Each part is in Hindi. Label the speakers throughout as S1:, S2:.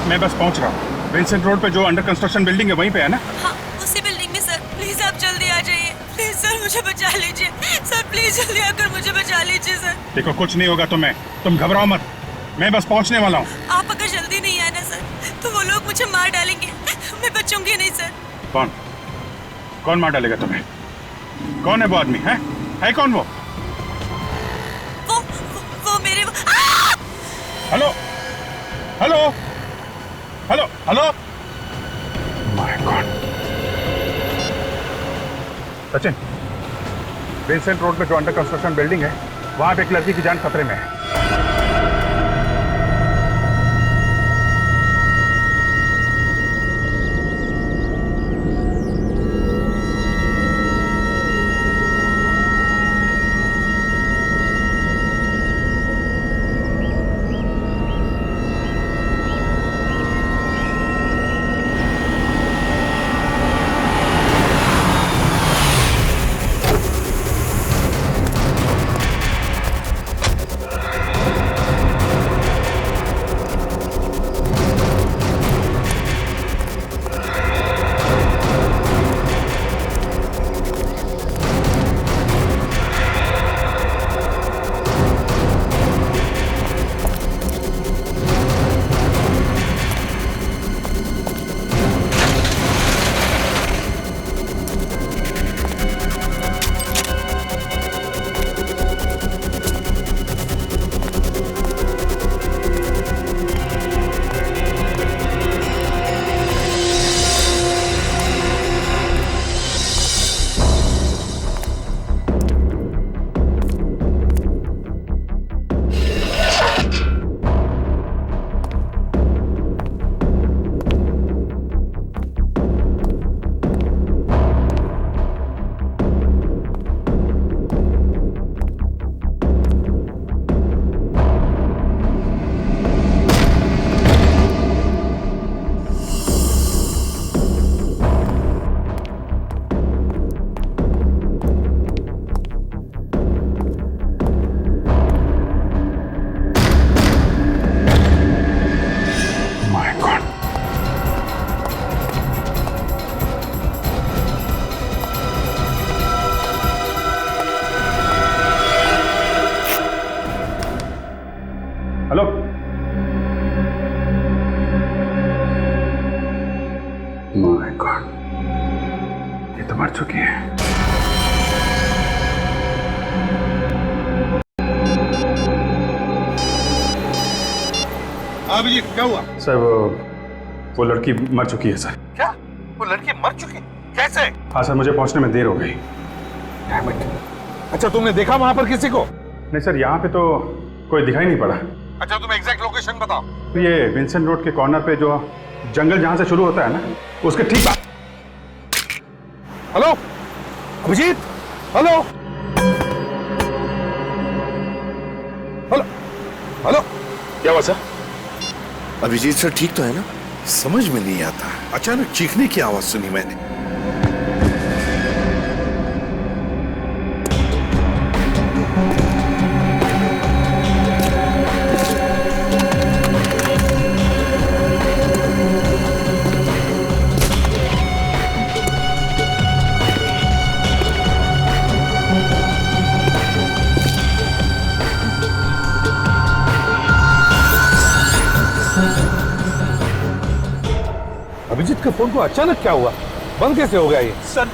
S1: मैं बस पहुंच रहा हूँ। विंसेंट रोड पे जो अंडर कंस्ट्रक्शन बिल्डिंग है वहीं पे है ना?
S2: हाँ, उसी बिल्डिंग में सर। प्लीज आप जल्दी आ जाइए। प्लीज सर मुझे बचा लीजिए। सर प्लीज जल्दी आकर मुझे बचा लीजिए सर।
S1: देखो कुछ नहीं होगा तुम्हें, तुम घबराओ मत, मैं बस पहुंचने वाला हूँ।
S2: आप अगर जल्दी नहीं आए ना सर तो वो लोग मुझे मार डालेंगे। मैं बचूंगी नहीं सर।
S1: कौन कौन मार डालेगा तुम्हें? कौन है वो आदमी? है कौन वो?
S2: वो मेरे
S1: hello hello hello hello my God. Sachin, Vincent road पे जो अंडर कंस्ट्रक्शन बिल्डिंग है वहां पे एक लड़की की जान खतरे में है। हेलो, माय गॉड, ये तो मर चुकी है।
S3: अभिजीत क्या हुआ?
S1: सर वो लड़की मर चुकी है सर।
S3: क्या? वो लड़की मर चुकी? कैसे?
S1: हाँ सर, मुझे पहुंचने में देर हो गई।
S3: अच्छा, तुमने देखा वहां पर किसी को?
S1: नहीं सर, यहाँ पे तो कोई दिखाई नहीं पड़ा।
S3: अच्छा, तुम एग्जैक्ट लोकेशन बताओ।
S1: तो ये विंसेंट रोड के कॉर्नर पे जो जंगल जहां से शुरू होता है ना, उसके ठीक।
S3: Hello Abhijit, hello hello hello,
S1: क्या हुआ सर?
S3: अभिजीत सर ठीक तो है ना? समझ में नहीं आता, अचानक चीखने की आवाज सुनी मैंने। अभिजीत के फोन को अचानक क्या हुआ? बंद कैसे हो गया ये?
S4: सर,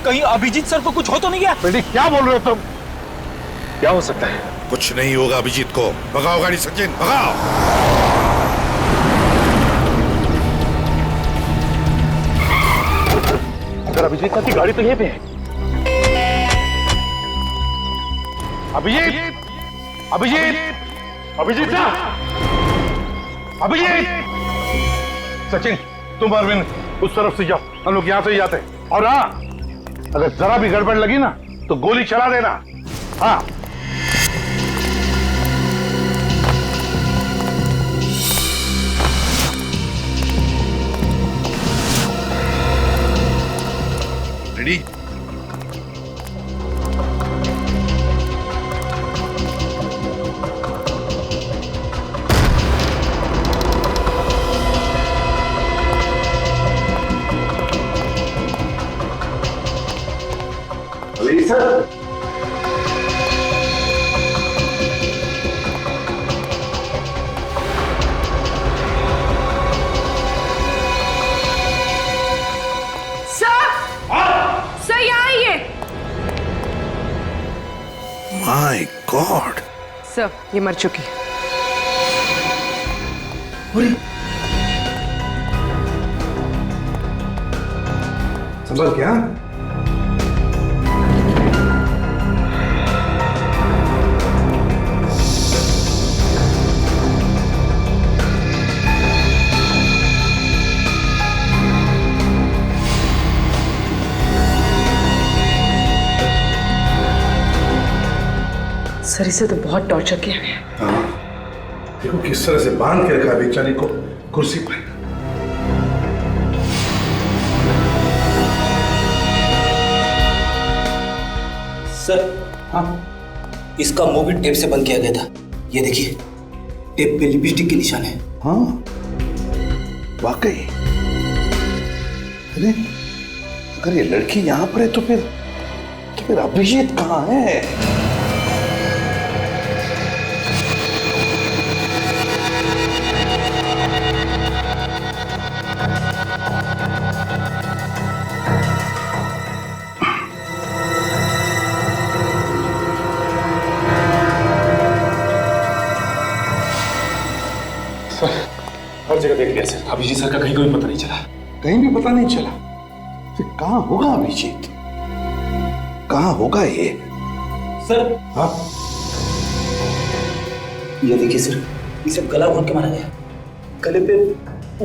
S4: कहीं अभिजीत सर को कुछ हो तो नहीं गया?
S3: बेटी क्या बोल रहे हो तुम?
S4: क्या हो सकता है?
S3: कुछ नहीं होगा अभिजीत को। भगाओ गाड़ी सचिन, भगाओ।
S1: अभिजीत सर की गाड़ी तो यहीं पे है। अभिजीत, अभिजीत, अभिजीत सर, अभिजीत। सचिन, तुम अरविंद उस तरफ से जाओ, हम लोग यहां से ही जाते हैं। और हाँ, अगर जरा भी गड़बड़ लगी ना तो गोली चला देना। हाँ।
S3: रेडी?
S1: सर,
S2: सर यहाँ आइए।
S3: माय गॉड,
S2: सर ये मर चुकी।
S1: संभल क्या?
S2: सर इसे तो बहुत टॉर्चर किया गया।
S3: हाँ, देखो किस तरह से बांध के रखा है बेचारी को कुर्सी पर।
S4: सर, हाँ, इसका मुंह भी टेप से बंद किया गया था। ये देखिए, टेप पे लिपस्टिक के निशान है।
S3: हाँ, वाकई। अरे अगर ये लड़की यहाँ पर है तो फिर अभिजीत कहाँ है?
S1: हर जगह देख लिया सर, अभिजीत सर का कहीं कोई पता नहीं चला।
S3: कहीं भी पता नहीं चला। फिर कहाँ होगा अभिजीत? कहाँ होगा ये?
S4: सर,
S3: हाँ,
S4: ये देखिए सर, इसे गला घोट के मारा गया। गले पे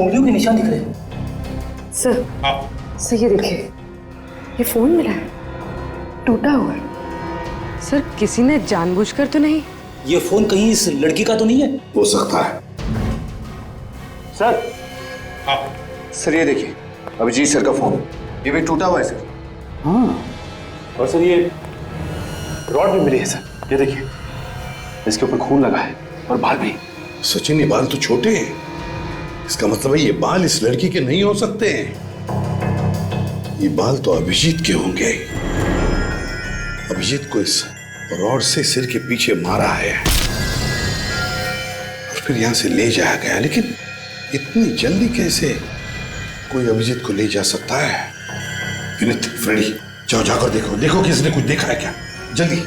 S4: उंगलियों के निशान दिख रहे हैं।
S2: सर, सर ये देखिए, ये फोन मिला है, टूटा हुआ है। सर किसी ने जानबूझकर तो नहीं?
S4: ये फोन कहीं इस लड़की का तो नहीं है?
S3: हो सकता है।
S1: सर,
S3: सर ये देखिए, अभिजीत सर का फोन, ये भी टूटा हुआ है सर। हाँ,
S1: और सर ये रॉड भी मिली है सर, ये देखिए, इसके ऊपर खून लगा है और बाल भी।
S3: सचिन ये बाल तो छोटे हैं, इसका मतलब है ये बाल इस लड़की के नहीं हो सकते हैं। ये बाल तो अभिजीत के होंगे। अभिजीत को इस रॉड से सिर के पीछे मारा है और फिर यहां से ले जाया गया। लेकिन इतनी जल्दी कैसे कोई अभिजीत को ले जा सकता है? विनीत, फ्रेडी, जाओ जाकर देखो, देखो किसने कुछ देखा है क्या, जल्दी।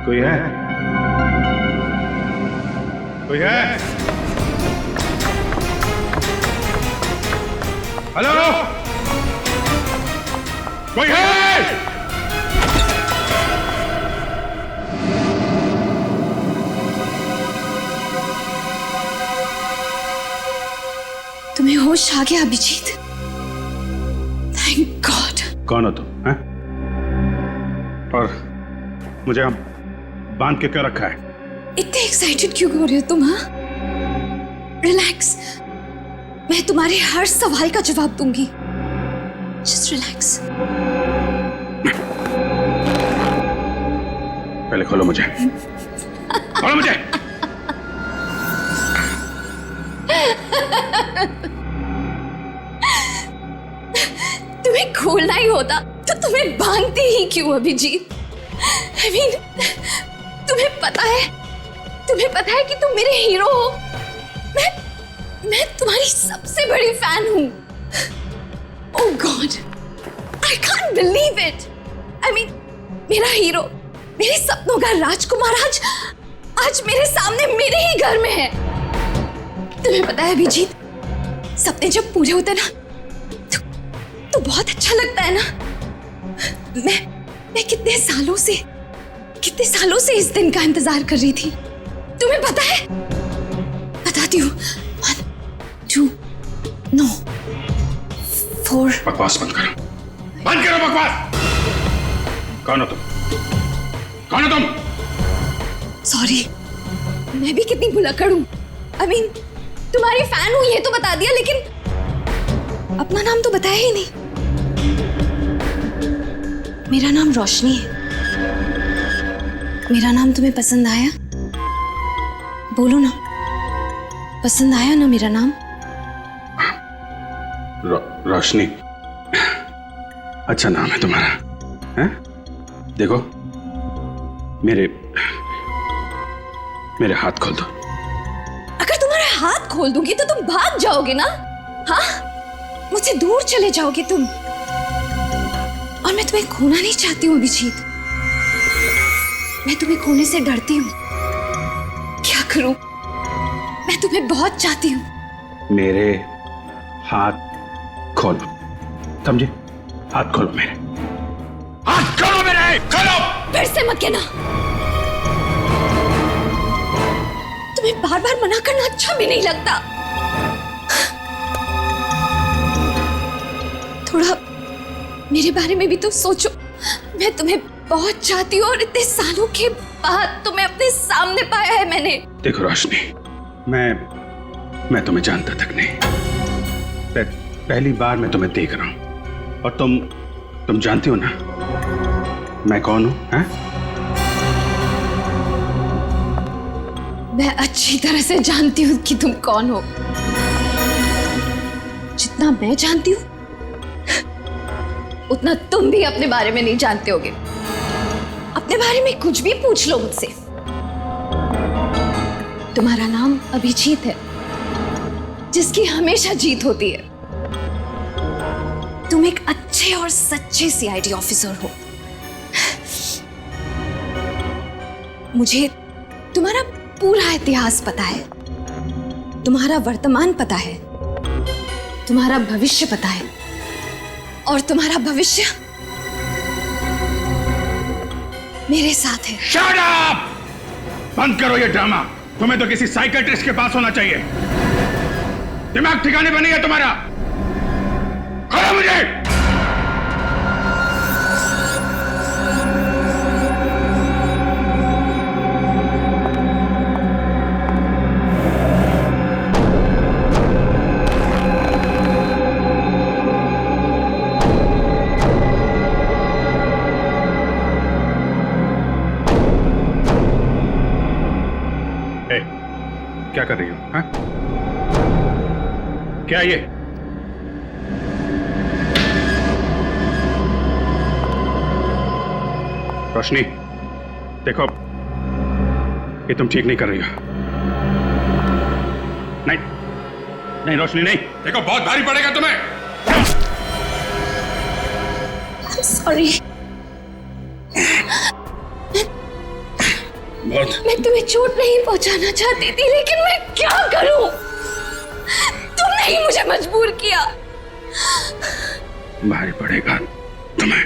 S1: कोई है? कोई है? हेलो, कोई है?
S2: तुम्हें होश आ गया अभिजीत? Thank God.
S1: कौन हो तुम? हैं? और मुझे हम बांध के क्यों रखा है?
S2: इतने एक्साइटेड क्यों हो रहे हो तुम? हाँ, रिलैक्स, मैं तुम्हारे हर सवाल का जवाब दूंगी। Just relax.
S1: पहले खोलो मुझे, खोलो मुझे।
S2: तुम्हें खोलना ही होता तो तुम्हें बांधती ही क्यों अभिजीत? I mean, तुम्हें पता है तुम्हें पता है कि तुम मेरे हीरो हो। मैं तुम्हारी सबसे बड़ी फैन हूँ। Oh God, I can't believe it. I mean, मेरा हीरो, मेरे सपनों का राजकुमार आज मेरे सामने मेरे ही घर में है। तुम्हें पता है अभिजीत, सपने जब पूरे होते ना तो बहुत अच्छा लगता है ना। मैं कितने सालों से इस दिन का इंतजार कर रही थी। तुम्हें पता है? बताती हूँ। 1 2 no 4।
S1: बकवास बंद करो, बंद करो बकवास। कौन हो तुम? कौन हो तुम?
S2: सॉरी, मैं भी कितनी भुलक्कड़ हूँ। आई मीन, तुम्हारी फैन हूँ ये तो बता दिया, लेकिन अपना नाम तो बताया ही नहीं। मेरा नाम रोशनी है। मेरा नाम तुम्हें पसंद आया? बोलो ना, पसंद आया ना मेरा नाम?
S1: रोशनी, अच्छा नाम है तुम्हारा, हैं? देखो, मेरे हाथ खोल दो।
S2: अगर तुम्हारे हाथ खोल दूंगी तो तुम भाग जाओगे ना? हाँ, मुझसे दूर चले जाओगे तुम। और मैं तुम्हें खोना नहीं चाहती हूँ अभिजीत। मैं तुम्हें खोने से डरती हूँ। क्या करूं? मैं तुम्हें बहुत चाहती हूँ।
S1: मेरे हाथ खोलो, समझे? हाथ खोलो मेरे, हाथ खोलो मेरे, खोलो।
S2: फिर से मत कहना। तुम्हें बार बार मना करना अच्छा भी नहीं लगता। थोड़ा मेरे बारे में भी तो सोचो। मैं तुम्हें बहुत चाहती हूँ और इतने सालों के बाद तुम्हें अपने सामने पाया है मैंने।
S1: देखो रोशनी, मैं तुम्हें जानता तक नहीं। पहली बार मैं तुम्हें देख रहा हूं और तुम जानती हो ना मैं कौन हूं? हैं?
S2: मैं अच्छी तरह से जानती हूँ कि तुम कौन हो। जितना मैं जानती हूँ उतना तुम भी अपने बारे में नहीं जानते होगे। अपने बारे में कुछ भी पूछ लो मुझसे। तुम्हारा नाम अभिजीत है, जिसकी हमेशा जीत होती है। तुम एक अच्छे और सच्चे सीआईडी ऑफिसर हो। मुझे तुम्हारा पूरा इतिहास पता है, तुम्हारा वर्तमान पता है, तुम्हारा भविष्य पता है, और तुम्हारा भविष्य मेरे साथ है।
S1: Shut up! बंद करो ये ड्रामा। तुम्हें तो किसी साइकियाट्रिस्ट के पास होना चाहिए। दिमाग ठिकाने पर नहीं है तुम्हारा। खोलो मुझे। क्या कर रही हो? हाँ? क्या ये? रोशनी, देखो, ये तुम ठीक नहीं कर रही हो। नहीं, नहीं रोशनी, नहीं। देखो, बहुत भारी पड़ेगा तुम्हें।
S2: सॉरी। मैं तुम्हें चोट नहीं पहुंचाना चाहती थी, लेकिन मैं क्या करूं? तुमने ही मुझे मजबूर किया।
S1: भारी पड़ेगा तुम्हें।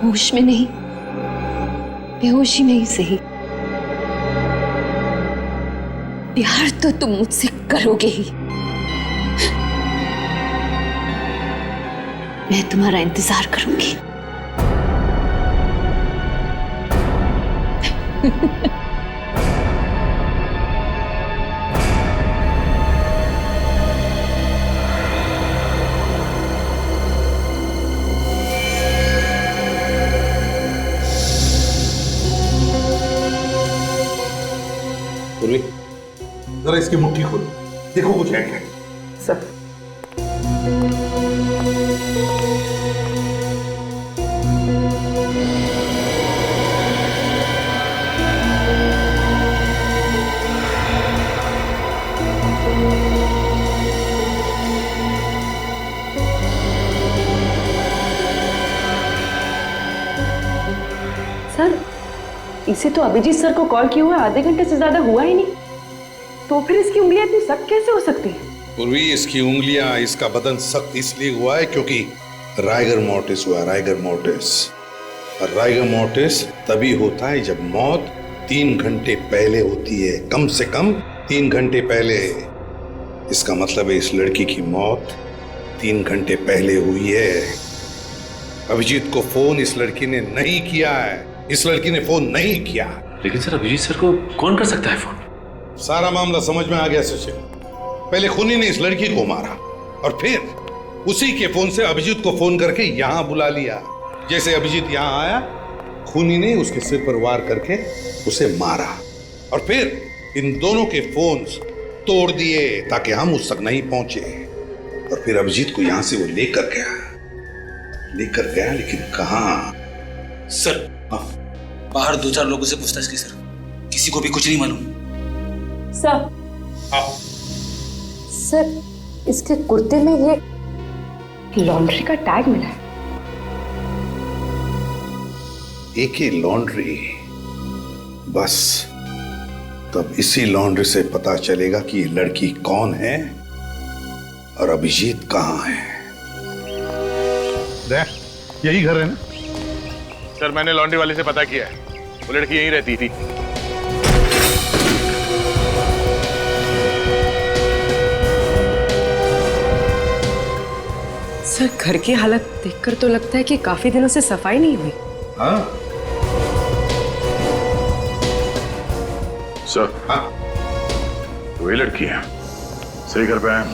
S2: होश में नहीं, बेहोशी में ही सही, प्यार तो तुम मुझसे करोगे ही। मैं तुम्हारा इंतजार करूंगी।
S3: पूर्वी, जरा इसकी मुट्ठी खोलो, देखो कुछ है क्या।
S5: सर सर, इसे तो अभिजीत सर को कॉल किए हुए आधे घंटे से ज्यादा हुआ ही नहीं, तो फिर इसकी उंगलियां इतनी सख्त कैसे हो सकती है?
S3: पूर्वी, इसकी उंगलियां, इसका बदन सख्त इसलिए हुआ है क्योंकि राइगर मोर्टिस हुआ, राइगर मोर्टिस। और राइगर मोर्टिस तभी होता है जब मौत 3 घंटे पहले होती है, कम से कम 3 घंटे पहले। इसका मतलब है इस लड़की की मौत 3 घंटे पहले हुई है। अभिजीत को फोन इस लड़की ने नहीं किया है, इस लड़की ने फोन नहीं किया।
S6: लेकिन सर, अभिजीत सर को कौन कर सकता है फोन?
S3: सारा मामला समझ में आ गया सचिन। पहले खूनी ने इस लड़की को मारा और फिर उसी के फोन से अभिजीत को फोन करके यहां बुला लिया। जैसे अभिजीत यहां आया, खूनी ने उसके सिर पर वार करके उसे मारा और फिर इन दोनों के फोन्स तोड़ दिए ताकि हम उस तक नहीं पहुंचे। और फिर अभिजीत को यहां से वो लेकर गया, लेकिन कहां?
S4: सर, बाहर 2-4 लोगों से पूछताछ की सर, किसी को भी कुछ नहीं मालूम।
S5: सर, सर, इसके कुर्ते में ये लॉन्ड्री का टैग मिला है।
S3: एके लॉन्ड्री? बस तब इसी लॉन्ड्री से पता चलेगा कि ये लड़की कौन है और अभिजीत कहां है।
S1: यही घर है ना? सर, मैंने लॉन्ड्री वाले से पता किया है, वो लड़की यहीं रहती थी।
S5: सर, घर की हालत देखकर तो लगता है कि काफी दिनों से सफाई नहीं हुई।
S3: हाँ?
S1: सर, हाँ, वही लड़की है, सही घर पे आए।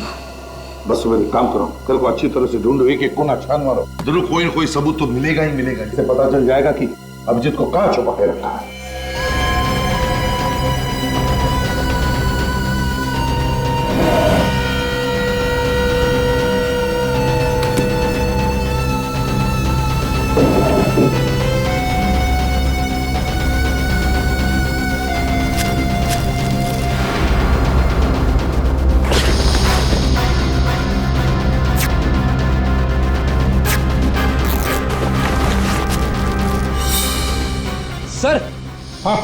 S3: बस सुबह एक काम करो, कल को अच्छी तरह से ढूंढो, एक कोना छान मारो, जरूर कोई ना कोई सबूत तो मिलेगा ही मिलेगा। इससे पता चल जाएगा कि अभिजीत को कहां छुपा के रखा है।
S4: सर,
S3: हाँ,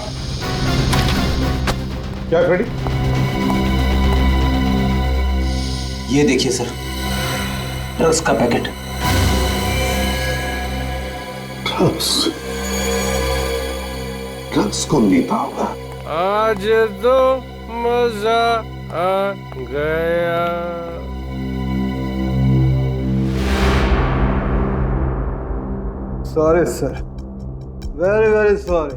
S3: क्या फ्रेडी?
S4: ये देखिए सर, ड्रग्स का पैकेट।
S3: ड्रग्स कौन लेता होगा?
S7: आज तो मजा आ गया। Sorry sir, very very sorry,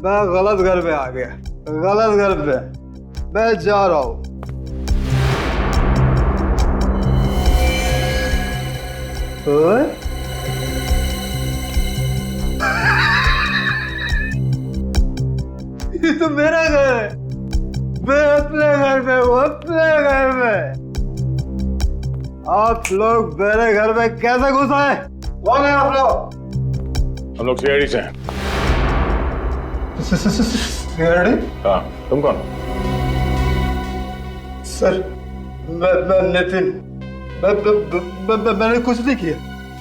S7: मैं गलत घर पे आ गया, गलत घर पे। मैं जा रहा हूँ। ये तो मेरा घर है, मैं अपने घर पे हूँ, अपने घर में। आप लोग मेरे घर में कैसे घुस आए? कौन है आप लोग?
S1: हम लोग सीआईडी से हैं।
S7: सीआईडी?
S1: हाँ, तुम कौन?
S7: सर, मैं नितिन, मैंने कुछ नहीं किया,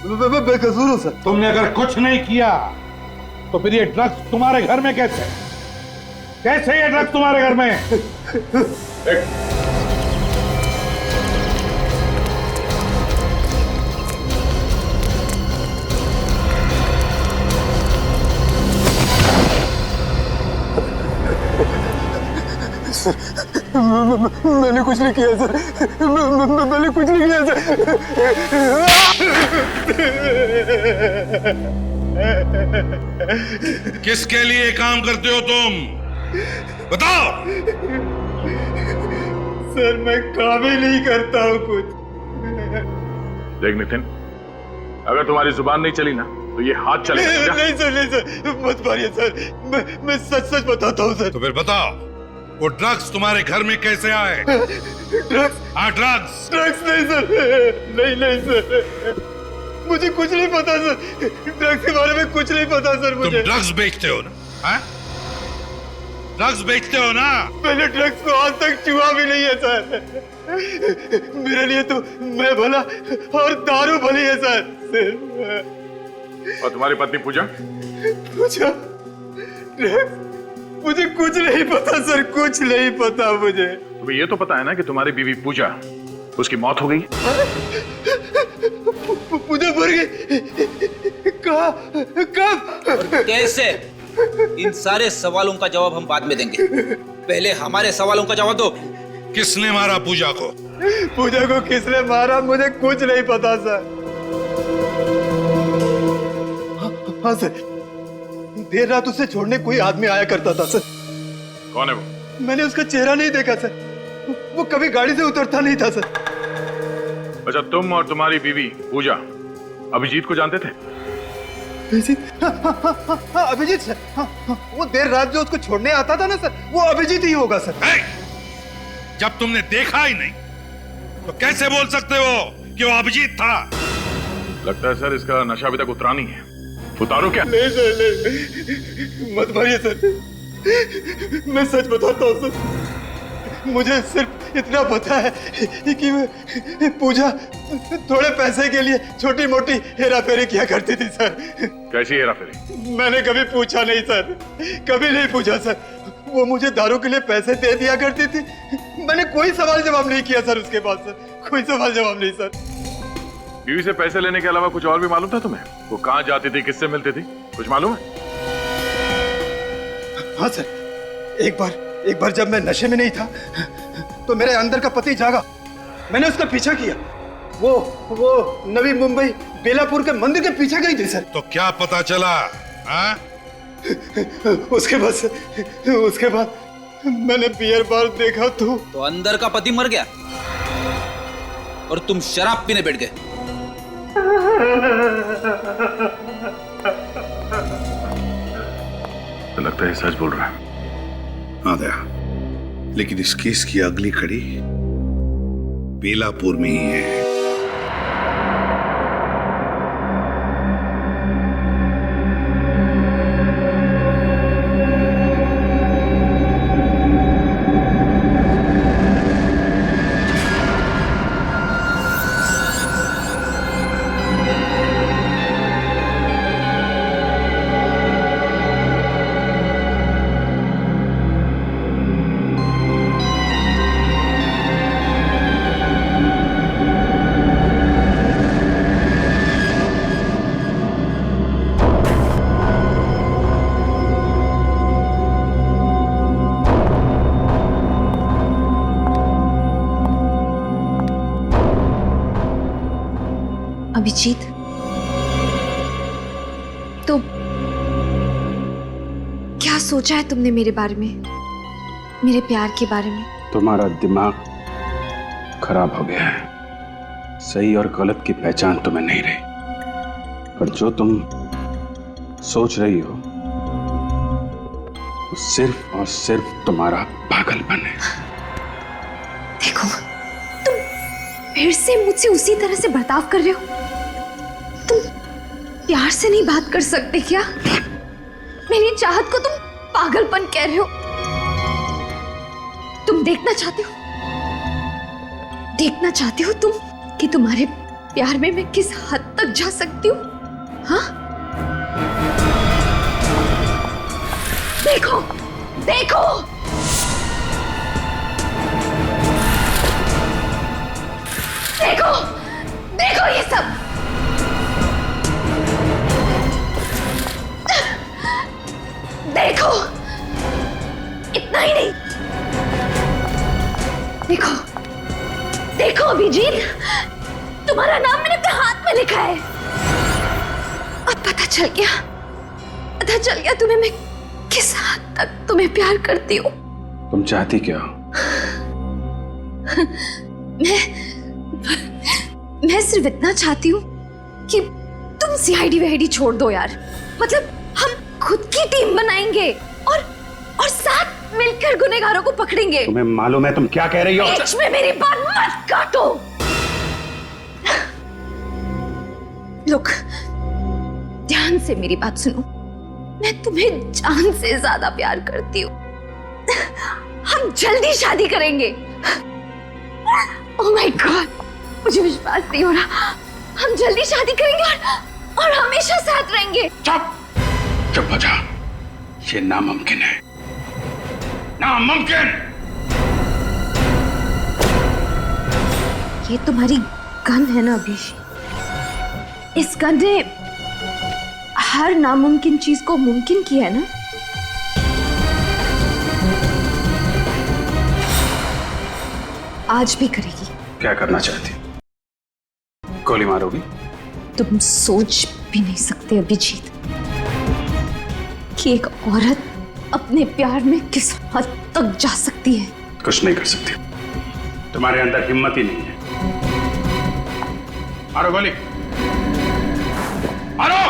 S7: मैं बेकसूर हूँ सर।
S1: तुमने अगर कुछ नहीं किया तो फिर ये ड्रग्स तुम्हारे घर में कैसे? कैसे ये ड्रग्स तुम्हारे घर में?
S7: मैंने कुछ नहीं किया सर, मैंने कुछ नहीं किया सर।
S3: किसके लिए काम करते हो तुम? बताओ।
S7: सर मैं काम ही नहीं करता हूँ कुछ।
S1: देख नितिन, अगर तुम्हारी जुबान नहीं चली ना तो ये हाथ चलेगा।
S7: नहीं सर मत मारिए सर, मैं सच सच बताता हूँ सर।
S3: तो फिर बताओ, वो ड्रग्स तुम्हारे घर में कैसे आए?
S7: ड्रग्स?
S3: हाँ, ड्रग्स।
S7: ड्रग्स नहीं सर, नहीं सर, मुझे कुछ नहीं पता सर, ड्रग्स के बारे में कुछ नहीं पता सर मुझे।
S3: तुम ड्रग्स बेचते हो ना? हाँ? ड्रग्स बेचते हो ना?
S7: मैंने ड्रग्स को आज तक छुआ भी नहीं है सर। मेरे लिए तो मैं भला और दारू भली है सर।
S1: और तुम्हारी पत्नी पूजा?
S7: पूजा? ड्रग्स? मुझे कुछ नहीं पता सर, कुछ नहीं पता मुझे।
S1: तुम्हें ये तो पता है ना कि तुम्हारी बीवी पूजा, उसकी मौत हो गई?
S7: पूजा मर गई? कब?
S4: कैसे? इन सारे सवालों का जवाब हम बाद में देंगे, पहले हमारे सवालों का जवाब दो।
S3: किसने मारा पूजा को?
S7: पूजा को किसने मारा मुझे कुछ नहीं पता सर। हाँ सर, देर रात उसे छोड़ने कोई आदमी आया करता था सर।
S1: कौन है वो?
S7: मैंने उसका चेहरा नहीं देखा सर, वो कभी गाड़ी से उतरता नहीं था सर।
S1: अच्छा, तुम और तुम्हारी बीवी पूजा अभिजीत को जानते थे?
S7: अभिजीत? हाँ, अभिजीत सर। वो देर रात जो उसको छोड़ने आता था ना सर, वो अभिजीत ही होगा सर।
S3: जब तुमने देखा ही नहीं तो कैसे बोल सकते हो कि वो अभिजीत था?
S1: लगता है सर इसका नशा अभी तक उतरा नहीं है। उतारो क्या?
S7: नहीं सर, नहीं, मत मारिए सर, मैं सच बताता हूँ सर। मुझे सिर्फ इतना पता है कि पूजा थोड़े पैसे के लिए छोटी मोटी हेरा फेरी किया करती थी सर।
S1: कैसी हेरा फेरी?
S7: मैंने कभी पूछा नहीं सर, कभी नहीं पूछा सर। वो मुझे दारू के लिए पैसे दे दिया करती थी, मैंने कोई सवाल जवाब नहीं किया सर उसके बाद सर, कोई सवाल जवाब नहीं सर।
S1: बीवी से पैसे लेने के अलावा कुछ और भी मालूम था तुम्हें? वो कहाँ जाती थी, किससे मिलती थी, कुछ मालूम है?
S7: हाँ सर, एक बार जब मैं नशे में नहीं था तो मेरे अंदर का पति जागा, मैंने उसका पीछा किया। वो नवी मुंबई बेलापुर के मंदिर के पीछे गई थी सर।
S3: तो क्या पता चला? हाँ?
S7: उसके बाद मैंने बियर बार देखा तो
S4: अंदर का पति मर गया और तुम शराब पीने बैठ गए।
S1: तो लगता है सच बोल रहा है।
S3: हाँ दया, लेकिन इस केस की अगली कड़ी बेलापुर में ही है।
S2: अभिजीत, तो क्या सोचा है तुमने मेरे बारे में, मेरे प्यार के बारे में?
S6: तुम्हारा दिमाग खराब हो गया है। सही और गलत की पहचान तुम्हें नहीं रही। पर जो तुम सोच रही हो वो सिर्फ और सिर्फ तुम्हारा पागलपन है।
S2: देखो, तुम फिर से मुझसे उसी तरह से बर्ताव कर रहे हो। तुम प्यार से नहीं बात कर सकते क्या? मेरी चाहत को तुम पागलपन कह रहे हो। तुम देखना चाहते हो तुम कि तुम्हारे प्यार में मैं किस हद तक जा सकती हूँ? हाँ, देखो देखो, देखो देखो ये सब। देखो, इतना ही नहीं, देखो देखो अभिजीत, तुम्हारा नाम मैंने अपने हाथ में लिखा है। अब पता चल गया तुम्हें मैं किस हद तक तुम्हें प्यार करती हूँ।
S6: तुम चाहती क्या हो?
S2: मैं सिर्फ इतना चाहती हूँ कि तुम सीआईडी वीआईडी छोड़ दो यार। मतलब हम खुद की टीम बनाएंगे और साथ मिलकर गुनहगारों को पकड़ेंगे।
S6: तुम्हें मालूम है तुम क्या कह रही हो?
S2: बीच में मेरी बात मत काटो। लुक, ध्यान से मेरी बात सुनो। मैं तुम्हें जान से ज्यादा प्यार करती हूँ। हम जल्दी शादी करेंगे। ओह माय गॉड, मुझे विश्वास नहीं हो रहा। हम जल्दी शादी करेंगे और हमेशा साथ रहेंगे।
S6: चुप हो जा। ये नामुमकिन है, नामुमकिन।
S2: ये तुम्हारी गन है ना अभिषेक? इस गन ने हर नामुमकिन चीज को मुमकिन किया है ना? आज भी करेगी।
S6: क्या करना चाहती? गोली मारोगी?
S2: तुम सोच भी नहीं सकते अभिजीत कि एक औरत अपने प्यार में किस हद तक जा सकती है।
S6: कुछ नहीं कर सकती, तुम्हारे अंदर हिम्मत ही नहीं है। मारो गोली, मारो।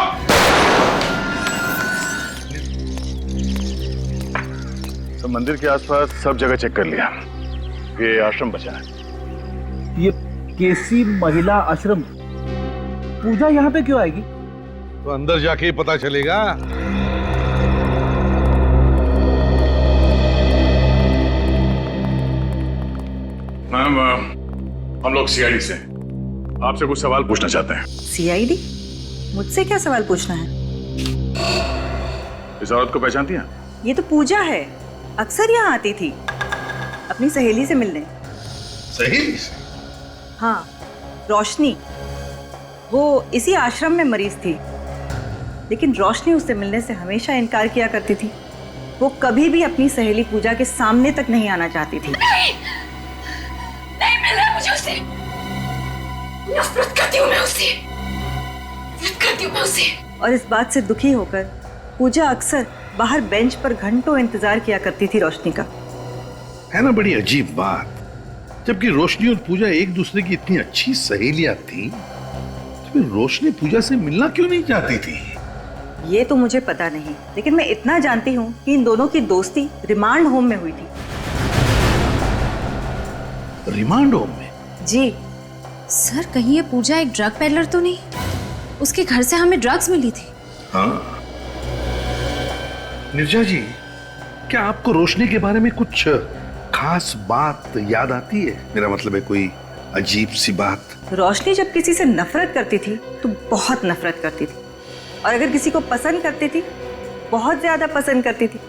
S1: तो मंदिर के आसपास सब जगह चेक कर लिया, ये आश्रम बचा है।
S8: ये केसी महिला आश्रम, पूजा यहाँ पे क्यों आएगी?
S3: तो अंदर जाके ही पता चलेगा।
S1: मैम, हम लोग सीआईडी से आपसे कुछ सवाल पूछना चाहते हैं।
S9: सीआईडी? मुझसे क्या सवाल पूछना है?
S1: इस औरत को पहचानती हैं?
S9: ये तो पूजा है, अक्सर यहाँ आती थी अपनी सहेली से मिलने।
S3: सही से?
S9: हाँ, रोशनी। वो इसी आश्रम में मरीज थी, लेकिन रोशनी उससे मिलने से हमेशा इनकार किया करती थी। वो कभी भी अपनी सहेली पूजा के सामने तक नहीं आना चाहती थी।
S2: नहीं मिलना मुझे उससे। नफरत करती हूँ मैं उससे।
S9: और इस बात से दुखी होकर पूजा अक्सर बाहर बेंच पर घंटों इंतजार किया करती थी रोशनी का।
S3: है ना बड़ी अजीब बात, जबकि रोशनी और पूजा एक दूसरे की इतनी अच्छी सहेलियां थी, तो फिर रोशनी पूजा से मिलना क्यों नहीं चाहती थी?
S9: ये तो मुझे पता नहीं, लेकिन मैं इतना जानती हूँ कि इन दोनों की दोस्ती रिमांड होम में हुई थी।
S3: रिमांड होम में?
S9: जी।
S2: सर, कहीं ये पूजा एक ड्रग पेडलर तो नहीं? उसके घर से हमें ड्रग्स मिली थी।
S3: हाँ। निर्जा जी, क्या आपको रोशनी के बारे में कुछ खास बात याद आती है? मेरा मतलब है कोई अजीब सी बात।
S9: रोशनी जब किसी से नफरत करती थी तो बहुत नफरत करती थी, और अगर किसी को पसंद करती थी, बहुत ज्यादा पसंद करती थी।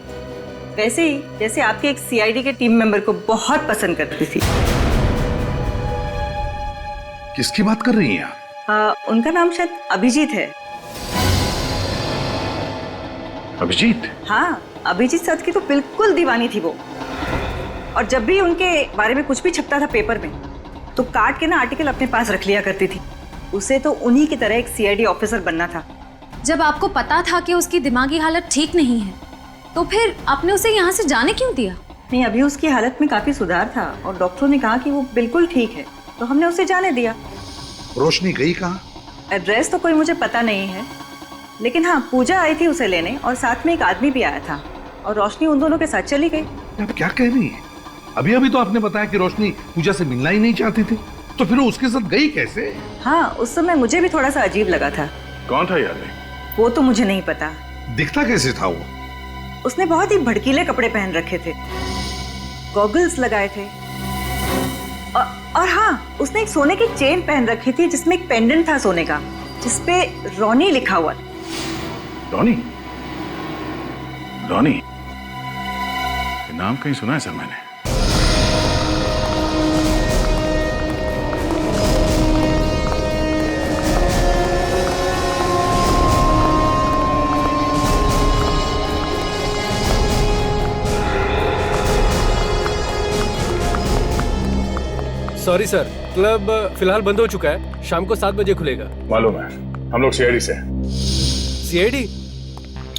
S9: वैसे ही जैसे आपके एक सीआईडी के टीम मेंबर को बहुत पसंद करती थी।
S3: किसकी बात कर रही हैं आप?
S9: उनका नाम शायद अभिजीत है।
S3: अभिजीत?
S9: हाँ, अभिजीत सर की तो बिल्कुल दीवानी थी वो। और जब भी उनके बारे में कुछ भी छपता था पेपर में, तो काट के ना आर्टिकल अपने पास रख लिया करती थी। उसे तो उन्हीं की तरह एक सीआईडी ऑफिसर बनना था।
S2: जब आपको पता था कि उसकी दिमागी हालत ठीक नहीं है, तो फिर आपने उसे यहाँ से जाने क्यों दिया?
S9: नहीं, अभी उसकी हालत में काफी सुधार था और डॉक्टरों ने कहा कि वो बिल्कुल ठीक है, तो हमने उसे जाने दिया।
S3: रोशनी गई कहाँ?
S9: एड्रेस तो कोई मुझे पता नहीं है, लेकिन हाँ, पूजा आई थी उसे लेने और साथ में एक आदमी भी आया था, और रोशनी उन दोनों के साथ चली गई।
S3: आप क्या कह रही हैं? अभी अभी तो आपने बताया कि रोशनी पूजा से मिलना ही नहीं चाहती थी, तो फिर वो उसके साथ गई कैसे?
S9: हाँ, उस समय मुझे भी थोड़ा सा अजीब लगा था।
S1: कौन था यार?
S9: वो तो मुझे नहीं पता।
S3: दिखता कैसे था वो?
S9: उसने बहुत ही भड़कीले कपड़े पहन रखे थे, गॉगल्स लगाए थे, और हाँ, उसने एक सोने की चेन पहन रखी थी जिसमें एक पेंडेंट था सोने का, जिसपे रोनी लिखा हुआ था।
S1: रोनी? रोनी? ये नाम कहीं सुना है सर मैंने।
S10: सॉरी सर, क्लब फिलहाल बंद हो चुका है। शाम को 7 बजे खुलेगा।
S1: मालूम है, हम लोग सीआईडी से हैं।
S10: सीआईडी?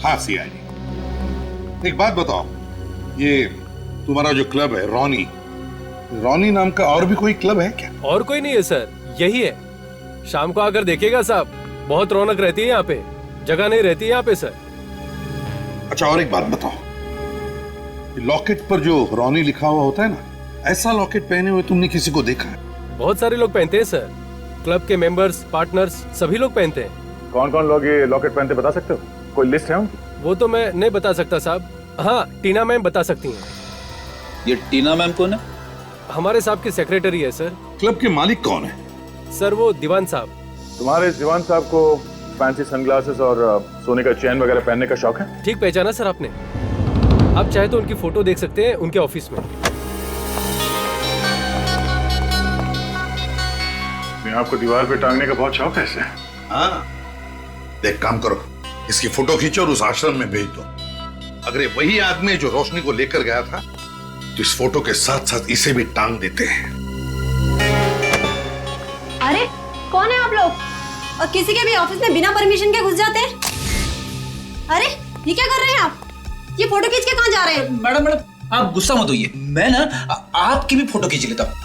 S3: हाँ सीआईडी। एक बात बताओ, ये तुम्हारा जो क्लब है रॉनी, रॉनी नाम का और भी कोई क्लब है क्या?
S10: और कोई नहीं है सर, यही है। शाम को आकर देखिएगा साहब, बहुत रौनक रहती है यहाँ पे, जगह नहीं रहती है यहाँ पे सर।
S3: अच्छा और एक बात बताओ, लॉकेट पर जो रॉनी लिखा हुआ होता है ना, ऐसा लॉकेट पहने हुए तुमने किसी को देखा है?
S10: बहुत सारे लोग पहनते हैं सर, क्लब के मेंबर्स, पार्टनर्स सभी लोग पहनते हैं।
S6: कौन कौन लोग ये लॉकेट पहनते बता सकते हो? कोई लिस्ट है उनकी?
S10: वो तो मैं नहीं बता सकता साहब। हाँ, टीना मैम बता सकती हैं।
S11: ये टीना मैम कौन है?
S10: हमारे साहब की सेक्रेटरी है सर।
S3: क्लब के मालिक कौन है?
S10: सर वो दीवान साहब।
S6: तुम्हारे इस दीवान साहब को फैंसी सनग्लासेस और सोने का चैन वगैरह पहनने का शौक है?
S10: ठीक पहचाना सर आपने। आप चाहे तो उनकी फोटो देख सकते हैं उनके ऑफिस में।
S6: आपको दीवार पे टांगने का बहुत शौक है इसे?
S3: हाँ, देख काम करो, इसकी फोटो खींचो और उस आश्रम में भेज दो। अगर ये वही आदमी जो रोशनी को लेकर गया था, तो इस फोटो के साथ साथ इसे भी टांग देते हैं।
S2: अरे कौन है आप लोग? और किसी के भी ऑफिस में बिना परमिशन के घुस जाते हैं? अरे ये क्या कर रहे हैं आप? ये फोटो खींच के कहाँ जा रहे हैं?
S11: मैडम आप गुस्सा मत होइए, मैं ना आपकी भी फोटो खींच लेता हूँ।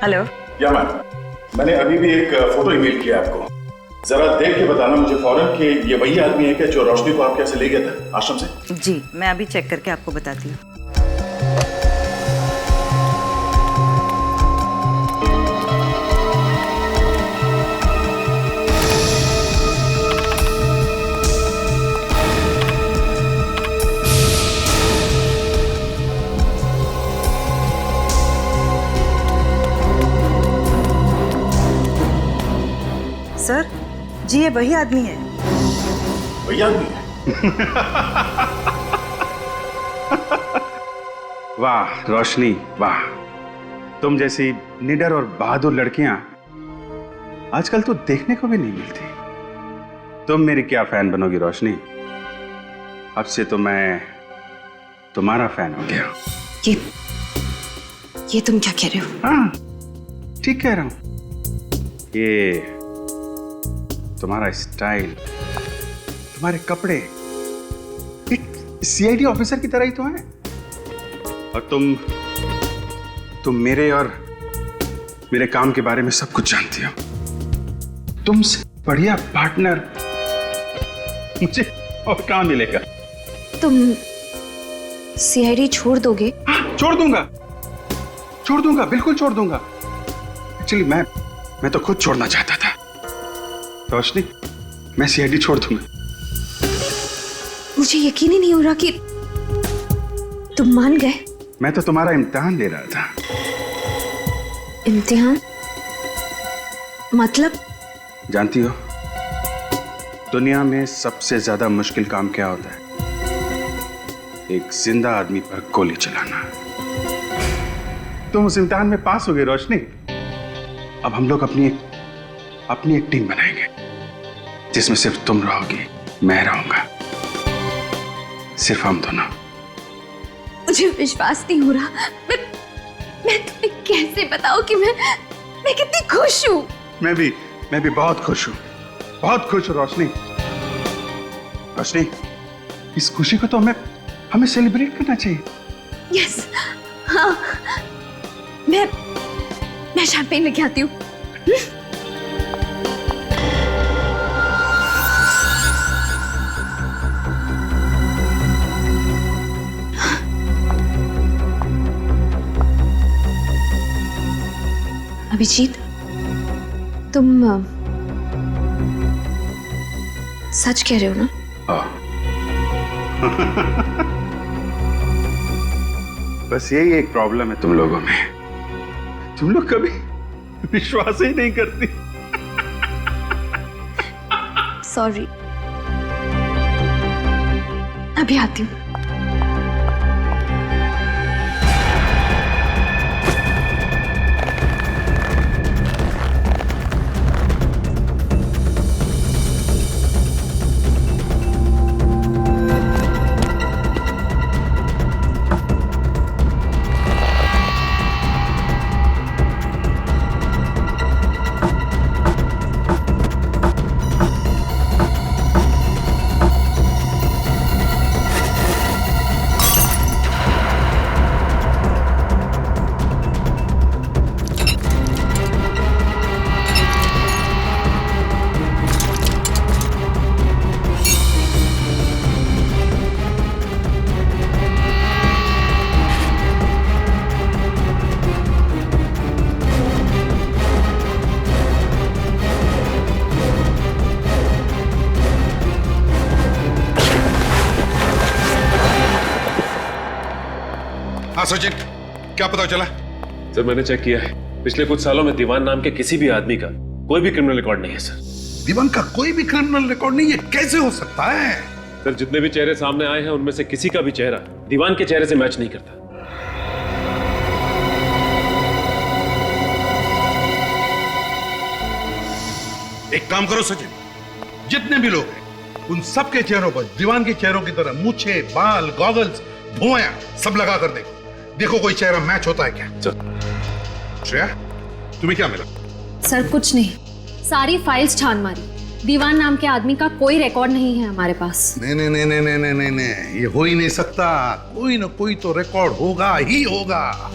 S9: हेलो।
S6: या मैम, मैंने अभी भी एक फोटो ईमेल किया आपको, जरा देख के बताना मुझे फौरन कि ये वही आदमी है क्या जो रोशनी को आपके यहाँ से ले गया था आश्रम से?
S9: जी मैं अभी चेक करके आपको बताती हूँ। सर जी ये वही आदमी है।
S6: वही आदमी है? वाह रोशनी वाह, तुम जैसी निडर और बहादुर लड़कियां आजकल तो देखने को भी नहीं मिलती। तुम मेरी क्या फैन बनोगी रोशनी, अब से तो मैं तुम्हारा फैन हो गया।
S2: ये तुम क्या कह रहे हो?
S6: हाँ ठीक कह रहा हूं। ये तुम्हारा स्टाइल, तुम्हारे कपड़े एक सीआईडी ऑफिसर की तरह ही तो है। और तुम मेरे और मेरे काम के बारे में सब कुछ जानती हो। तुमसे बढ़िया पार्टनर मुझे और कहां मिलेगा?
S2: तुम सीआईडी छोड़ दोगे?
S6: छोड़ दूंगा, बिल्कुल छोड़ दूंगा। एक्चुअली मैं तो खुद छोड़ना चाहता था रोशनी, मैं सीआईडी छोड़ दूंगा।
S2: मुझे यकीन ही नहीं हो रहा कि तुम मान गए।
S6: मैं तो तुम्हारा इम्तिहान ले रहा था।
S2: इम्तिहान मतलब?
S6: जानती हो दुनिया में सबसे ज्यादा मुश्किल काम क्या होता है? एक जिंदा आदमी पर गोली चलाना। तुम उस इम्तिहान में पास हो गए रोशनी। अब हम लोग अपनी एक टीम बनाएंगे जिसमें सिर्फ तुम रहोगी, मैं रहूंगा, सिर्फ हम दोनों।
S2: मुझे विश्वास नहीं हो रहा। मैं तुम्हें कैसे बताऊं कि मैं कितनी खुश हूं।
S6: मैं भी बहुत खुश हूं, बहुत खुश हूं रोशनी। इस खुशी को तो हमें सेलिब्रेट करना चाहिए।
S2: यस हाँ, मैं शैंपेन लेके आती हूँ। अभिजीत, तुम सच कह रहे हो ना?
S6: बस यही एक प्रॉब्लम है तुम लोगों में, तुम लोग कभी विश्वास ही नहीं करती।
S2: सॉरी, अभी आती हूँ।
S3: हाँ सचिन, क्या पता चला?
S10: सर मैंने चेक किया है, पिछले कुछ सालों में दीवान नाम के किसी भी आदमी का कोई भी क्रिमिनल रिकॉर्ड नहीं है सर।
S3: दीवान का कोई भी क्रिमिनल रिकॉर्ड नहीं है? कैसे हो सकता है?
S10: सर जितने भी चेहरे सामने आए हैं उनमें से किसी का भी चेहरा दीवान के चेहरे से मैच नहीं करता।
S3: एक काम करो सचिन, जितने भी लोग हैं उन सबके चेहरों पर दीवान के चेहरों की तरह मूछे, बाल, गॉगल्स, भुआं सब लगा कर देखो कोई चेहरा मैच होता है क्या। श्रेया, तुम्हें क्या मिला?
S2: सर कुछ नहीं, सारी फाइल्स छान मारी, दीवान नाम के आदमी का कोई रिकॉर्ड नहीं है हमारे पास।
S3: नहीं नहीं नहीं नहीं नहीं नहीं नहीं, ये हो ही नहीं सकता। कोई ना कोई तो रिकॉर्ड होगा ही होगा।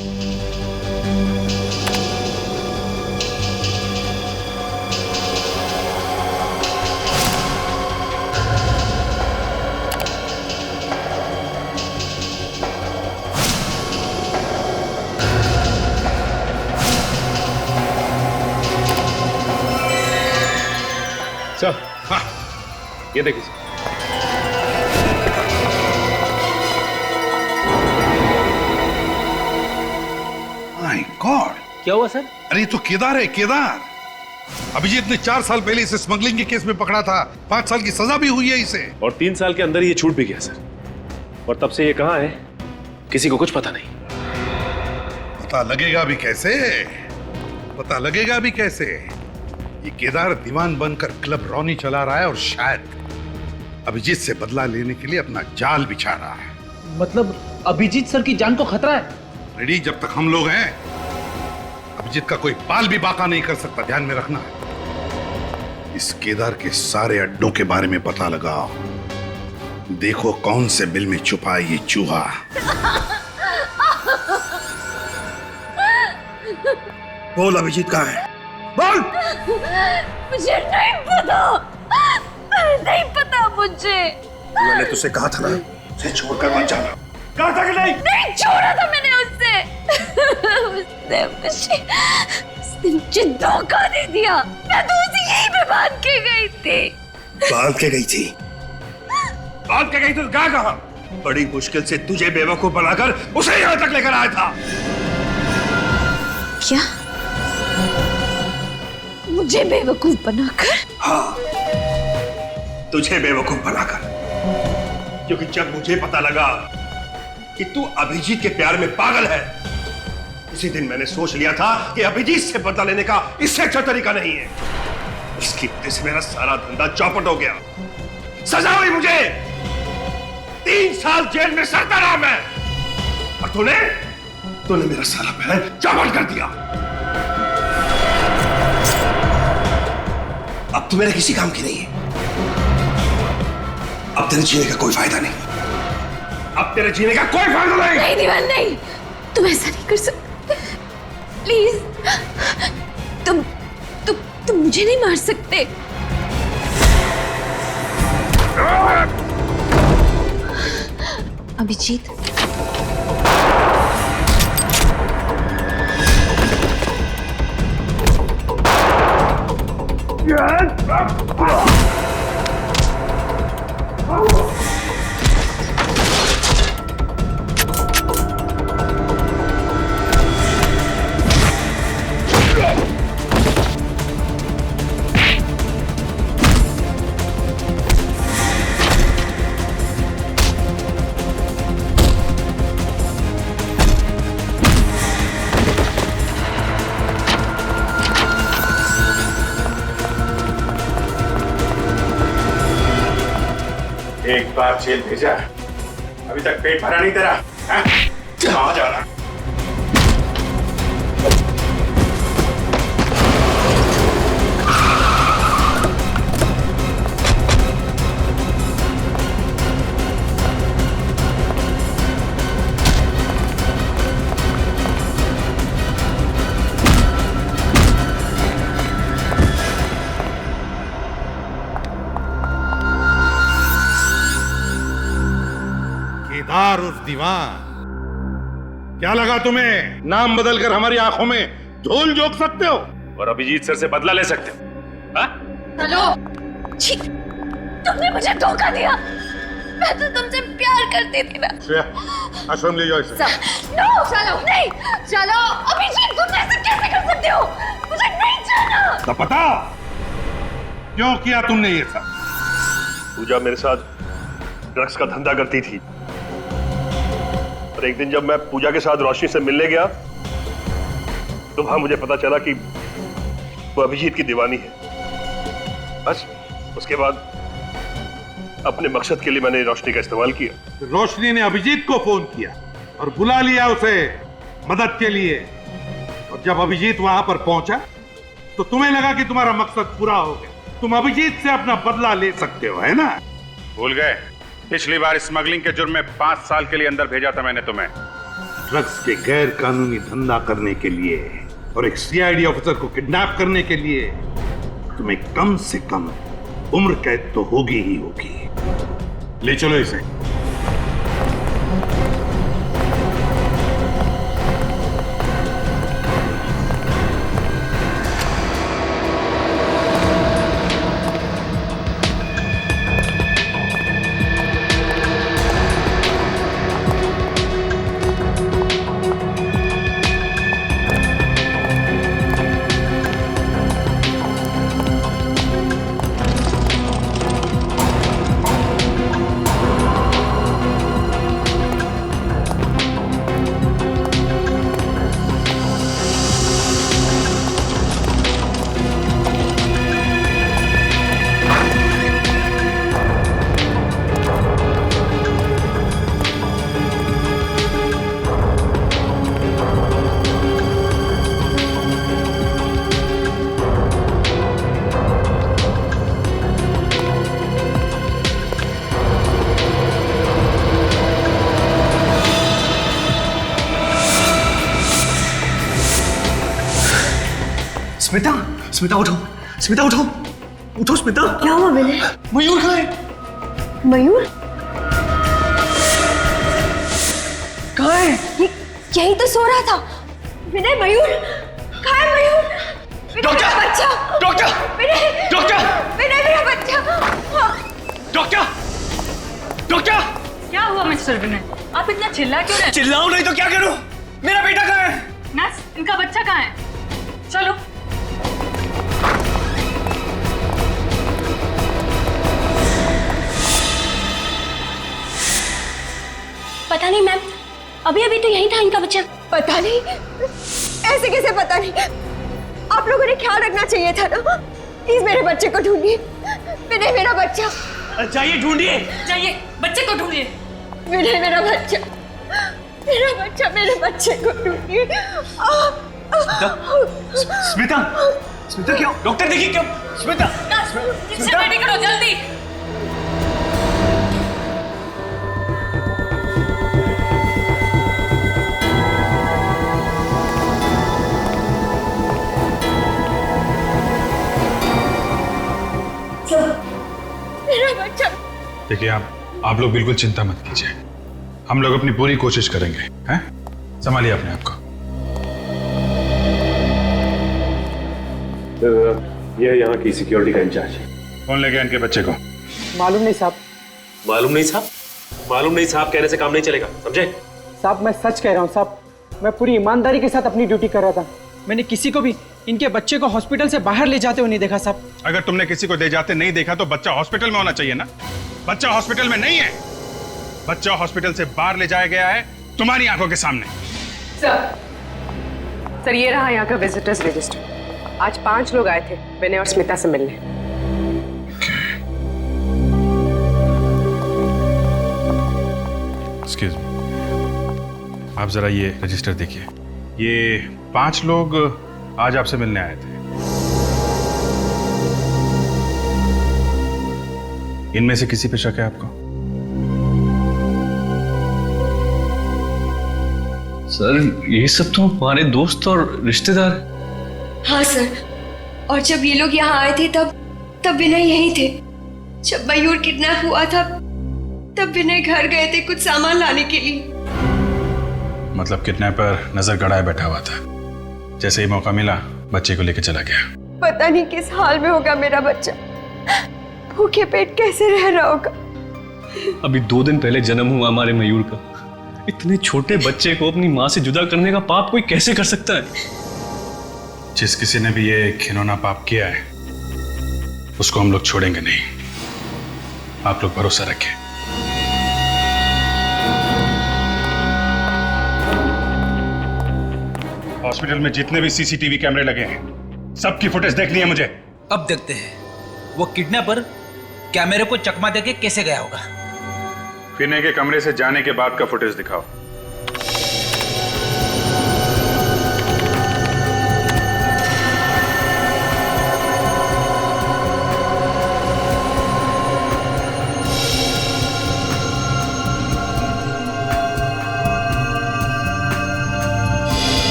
S10: सर हाँ, ये देखिए सर।
S3: माय गॉड,
S8: क्या हुआ सर?
S3: अरे ये तो केदार है, केदार। अभिजीत ने 4 साल पहले इसे स्मगलिंग के केस में पकड़ा था, 5 साल की सजा भी हुई है इसे।
S10: और 3 साल के अंदर ये छूट भी गया सर, और तब से ये कहाँ है किसी को कुछ पता नहीं।
S3: पता लगेगा भी कैसे? पता लगेगा भी कैसे? ये केदार दीवान बनकर क्लब रौनी चला रहा है और शायद अभिजीत से बदला लेने के लिए अपना जाल बिछा रहा है।
S8: मतलब अभिजीत सर की जान को खतरा है?
S3: रेडी, जब तक हम लोग हैं अभिजीत का कोई बाल भी बाका नहीं कर सकता, ध्यान में रखना है। इस केदार के सारे अड्डों के बारे में पता लगाओ, देखो कौन से बिल में छुपा है ये चूहा। बोल अभिजीत कहाँ है? बोल।
S2: मुझे नहीं पता, नहीं पता मुझे।
S3: मैंने तुझसे कहा था ना, उसे छोड़कर मत जाना। कहा था कि नहीं?
S2: नहीं छोड़ा था मैंने उसने मुझे धोखा दे दिया। मैं तो उसे यहीं पे बांध के गई थी।
S3: बांध के गई थी? बांध के गई तो कहा? बड़ी मुश्किल से तुझे बेवकूफ बनाकर उसे यहाँ तक लेकर आया था।
S2: क्या? मुझे बेवकूफ बनाकर?
S3: हाँ, तुझे बेवकूफ बनाकर। क्योंकि जब मुझे पता लगा कि तू अभिजीत के प्यार में पागल है, उसी दिन मैंने सोच लिया था कि अभिजीत से बदला लेने का इससे अच्छा तरीका नहीं है। इसकी वजह से मेरा सारा धंधा चौपट हो गया। सजा हुई मुझे 3 साल जेल में सड़ता रहा मैं, और तूने मेरा सारा प्लान चौपट कर दिया। अब तू मेरे किसी काम की नहीं है। अब तेरे जीने का कोई फायदा नहीं। अब तेरे जीने का कोई फायदा नहीं।
S2: नहीं दीवान, नहीं, तुम ऐसा नहीं कर सकते। प्लीज, तुम मुझे नहीं मार सकते। अभिजीत,
S1: एक बार जेल भेजा, अभी तक पेट भरा नहीं तेरा? कहाँ जा रहा? केदार उर्फ दीवान, क्या लगा तुम्हें नाम बदलकर हमारी आंखों में धूल झोंक सकते हो
S10: और अभिजीत सर से बदला ले सकते हो? हाँ?
S2: हेलो, छी, तुमने मुझे धोखा दिया। मैं तो तुमसे प्यार करती थी ना।
S1: श्रेया, आश्रम ले जाओ इसे।
S2: नो, चलो नहीं, चलो अभिजीत, तुम ऐसा कैसे कर सकते हो? मुझे नहीं जाना।
S1: तो पता क्यों किया तुमने ये सब?
S12: पूजा मेरे साथ ड्रग्स का धंधा करती थी और एक दिन जब मैं पूजा के साथ रोशनी से मिलने गया तो वहां मुझे पता चला कि वो अभिजीत की दीवानी है। बस उसके बाद अपने मकसद के लिए मैंने रोशनी का इस्तेमाल किया।
S1: रोशनी ने अभिजीत को फोन किया और बुला लिया उसे मदद के लिए, और जब अभिजीत वहां पर पहुंचा तो तुम्हें लगा कि तुम्हारा मकसद पूरा हो गया, तुम अभिजीत से अपना बदला ले सकते हो, है ना?
S6: भूल गए पिछली बार स्मगलिंग के जुर्म में 5 साल के लिए अंदर भेजा था मैंने तुम्हें।
S1: ड्रग्स के गैर कानूनी धंधा करने के लिए और एक सीआईडी ऑफिसर को किडनैप करने के लिए तुम्हें कम से कम उम्र कैद तो होगी ही होगी। ले चलो इसे।
S11: स्मिता, स्मिता उठो, स्मिता उठो, उठो स्मिता।
S2: क्या हुआ विनय?
S11: मयूर कहाँ है?
S2: मयूर?
S11: कहाँ है?
S2: यही तो सो रहा था। विनय, मयूर कहाँ है? मयूर,
S11: डॉक्टर!
S2: मेरा बच्चा!
S11: डॉक्टर!
S2: विनय!
S11: डॉक्टर!
S2: विनय, मेरा बच्चा!
S11: डॉक्टर! डॉक्टर!
S5: क्या हुआ मिस्टर विनय? आप इतना चिल्ला क्यों रहे?
S11: चिल्लाऊं नहीं तो क्या करूं? मेरा बेटा कहाँ है?
S5: नर्स, इनका बच्चा कहाँ है? चलो।
S2: पता नहीं मैम, अभी अभी तो यही था इनका बच्चा। पता नहीं, ऐसे कैसे पता नहीं? आप लोगों ने ख्याल रखना चाहिए था ना। प्लीज मेरे बच्चे को ढूंढिए। विनय, मेरा बच्चा।
S11: जाइए ढूंढिए।
S5: जाइए, बच्चे को ढूंढिए।
S2: विनय, मेरा बच्चा, मेरा बच्चा, मेरे बच्चे को ढूंढिए।
S11: स्मिता, स्मिता क्यों? डॉक्टर देखिए क्यों? स्मिता,
S5: स्मिता रेडी करो जल्दी।
S2: मेरा बच्चा।
S6: देखिए आप लोग बिल्कुल चिंता मत कीजिए, हम लोग अपनी पूरी कोशिश करेंगे। हैं? संभालिए अपने आप को।
S10: ये यहाँ की सिक्योरिटी का इंचार्ज है।
S6: कौन ले गया इनके बच्चे को?
S8: मालूम नहीं साहब।
S10: मालूम नहीं साहब? मालूम नहीं साहब कहने से काम नहीं चलेगा, समझे?
S8: साहब मैं सच कह रहा हूँ साहब, मैं पूरी ईमानदारी के साथ अपनी ड्यूटी कर रहा था। मैंने किसी को भी इनके बच्चे को हॉस्पिटल से बाहर ले जाते हुए नहीं देखा साहब।
S6: अगर तुमने किसी को ले जाते नहीं देखा तो बच्चा हॉस्पिटल में होना चाहिए ना। बच्चा हॉस्पिटल में नहीं है, बच्चा हॉस्पिटल से बाहर ले जाया गया है तुम्हारी आंखों के सामने।
S5: सर, ये रहा यहाँ का विजिटर्स रजिस्टर। आज 5 लोग आए थे विनय और स्मिता से मिलने।
S6: एक्सक्यूज मी, आप जरा ये रजिस्टर देखिए। ये 5 लोग आज आपसे मिलने आए थे। इनमें से किसी पे शक है आपको?
S11: सर ये सब तो हमारे दोस्त और रिश्तेदार।
S2: हाँ सर, और जब ये लोग यहाँ आए थे तब विनय यहीं थे। जब मयूर किडनैप हुआ था तब विनय घर गए थे कुछ सामान लाने के लिए।
S6: मतलब किडनैपर नजर गड़ाए बैठा हुआ था, जैसे ही मौका मिला बच्चे को लेकर चला गया।
S2: पता नहीं किस हाल में होगा मेरा बच्चा, भूखे पेट कैसे रह रहा होगा।
S13: अभी 2 दिन पहले जन्म हुआ हमारे मयूर का। इतने छोटे बच्चे को अपनी माँ से जुदा करने का पाप कोई कैसे कर सकता है?
S6: जिस किसी ने भी ये घिनौना पाप किया है उसको हम लोग छोड़ेंगे नहीं। आप लोग भरोसा रखें। हॉस्पिटल में जितने भी सीसीटीवी कैमरे लगे हैं सबकी फुटेज देखनी है मुझे।
S11: अब देखते हैं वो किडनैपर कैमरे को चकमा देके कैसे गया होगा।
S6: विनय के कमरे से जाने के बाद का फुटेज दिखाओ।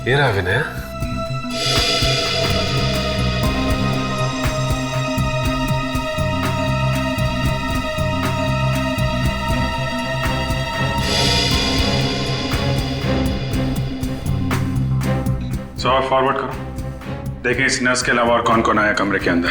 S10: ये रहा विनय।
S6: और फॉरवर्ड करो, देखें इस नर्स के अलावा और कौन कौन आया कमरे के अंदर।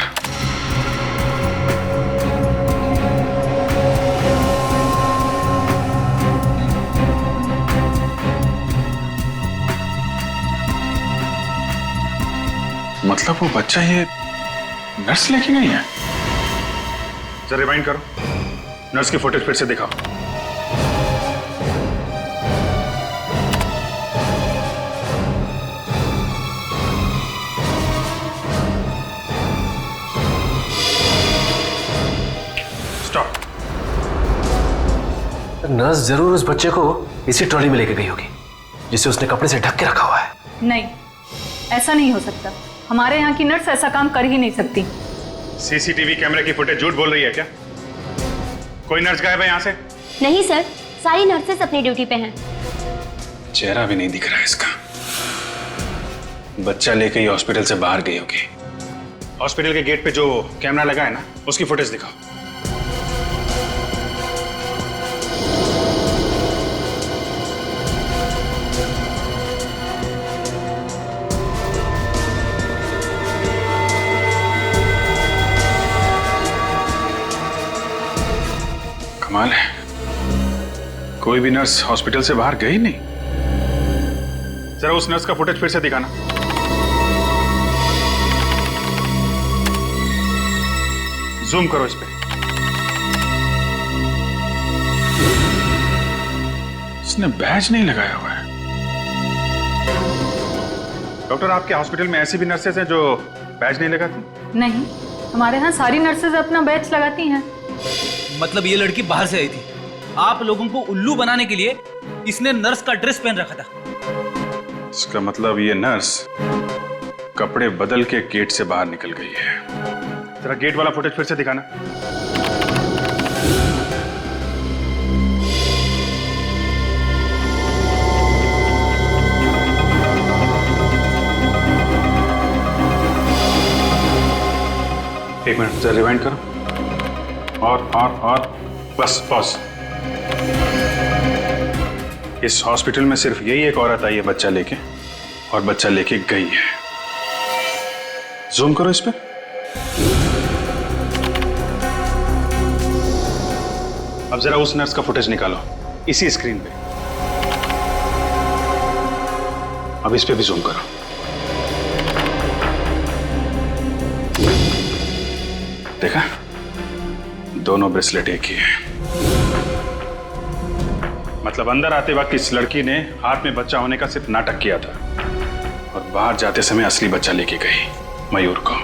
S6: मतलब वो बच्चा ये नर्स लेके गई है? जरा रिवाइंड करो, नर्स की फुटेज फिर से दिखाओ।
S10: नर्स जरूर उस बच्चे को इसी ट्रॉली में लेके गई होगी जिसे उसने कपड़े से ढक के रखा हुआ है।
S14: नहीं, ऐसा नहीं हो सकता। हमारे यहाँ की नर्स ऐसा काम कर ही नहीं सकती।
S6: सीसीटीवी कैमरे की फुटेज झूठ बोल रही है क्या? कोई नर्स गायब है यहाँ से?
S15: नहीं सर, सारी नर्सेस अपनी ड्यूटी पे हैं।
S6: चेहरा भी नहीं दिख रहा है इसका। बच्चा लेके ही हॉस्पिटल से बाहर गई होगी। हॉस्पिटल के गेट पे जो कैमरा लगा है ना, उसकी फुटेज दिखाओ। कमाल है, कोई भी नर्स हॉस्पिटल से बाहर गई नहीं। जरा उस नर्स का फुटेज फिर से दिखाना। जूम करो इस पे। इसने बैज नहीं लगाया हुआ है। डॉक्टर, आपके हॉस्पिटल में ऐसी भी नर्सेज हैं जो बैज नहीं लगाती?
S14: नहीं, हमारे यहाँ सारी नर्सेज अपना बैच लगाती हैं।
S11: मतलब ये लड़की बाहर से आई थी, आप लोगों को उल्लू बनाने के लिए इसने नर्स का ड्रेस पहन रखा था।
S6: इसका मतलब ये नर्स कपड़े बदल के गेट से बाहर निकल गई है। जरा गेट वाला फुटेज फिर से दिखाना। एक मिनट, जरा रिवाइंड करो। और बस पॉज। इस हॉस्पिटल में सिर्फ यही एक औरत आई है बच्चा लेके, और बच्चा लेके गई है। जूम करो इस पे। अब जरा उस नर्स का फुटेज निकालो इसी स्क्रीन पे। अब इस पे भी जूम करो। देखा, दोनों ब्रेसलेट एक ही है। मतलब अंदर आते वक्त इस लड़की ने हाथ में बच्चा होने का सिर्फ नाटक किया था, और बाहर जाते समय असली बच्चा लेके गई मयूर को।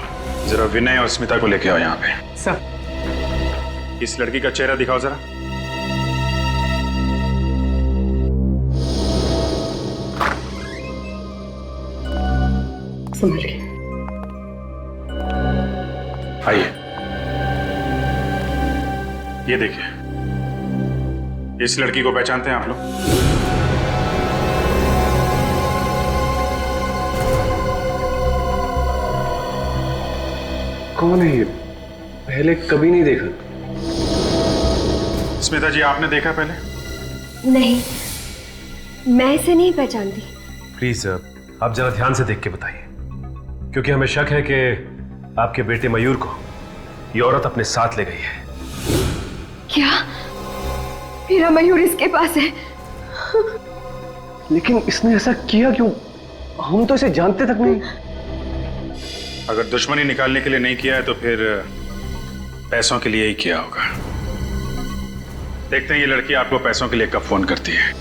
S6: जरा विनय और स्मिता को लेके आओ यहाँ पे।
S8: सर,
S6: इस लड़की का चेहरा दिखाओ जरा।
S5: संभल के।
S6: आइए, ये देखिए, इस लड़की को पहचानते हैं आप लोग?
S10: कौन है ये? पहले कभी नहीं देखा।
S6: स्मिता जी, आपने देखा पहले?
S15: नहीं, मैं इसे नहीं पहचानती।
S10: प्लीज आप जरा ध्यान से देख के बताइए, क्योंकि हमें शक है कि आपके बेटे मयूर को ये औरत अपने साथ ले गई है।
S5: क्या मेरा मयूर इसके पास है?
S13: लेकिन इसने ऐसा किया क्यों? हम तो इसे जानते तक नहीं।
S6: अगर दुश्मनी निकालने के लिए नहीं किया है तो फिर पैसों के लिए ही किया होगा। देखते हैं ये लड़की आपको पैसों के लिए कब फोन करती है।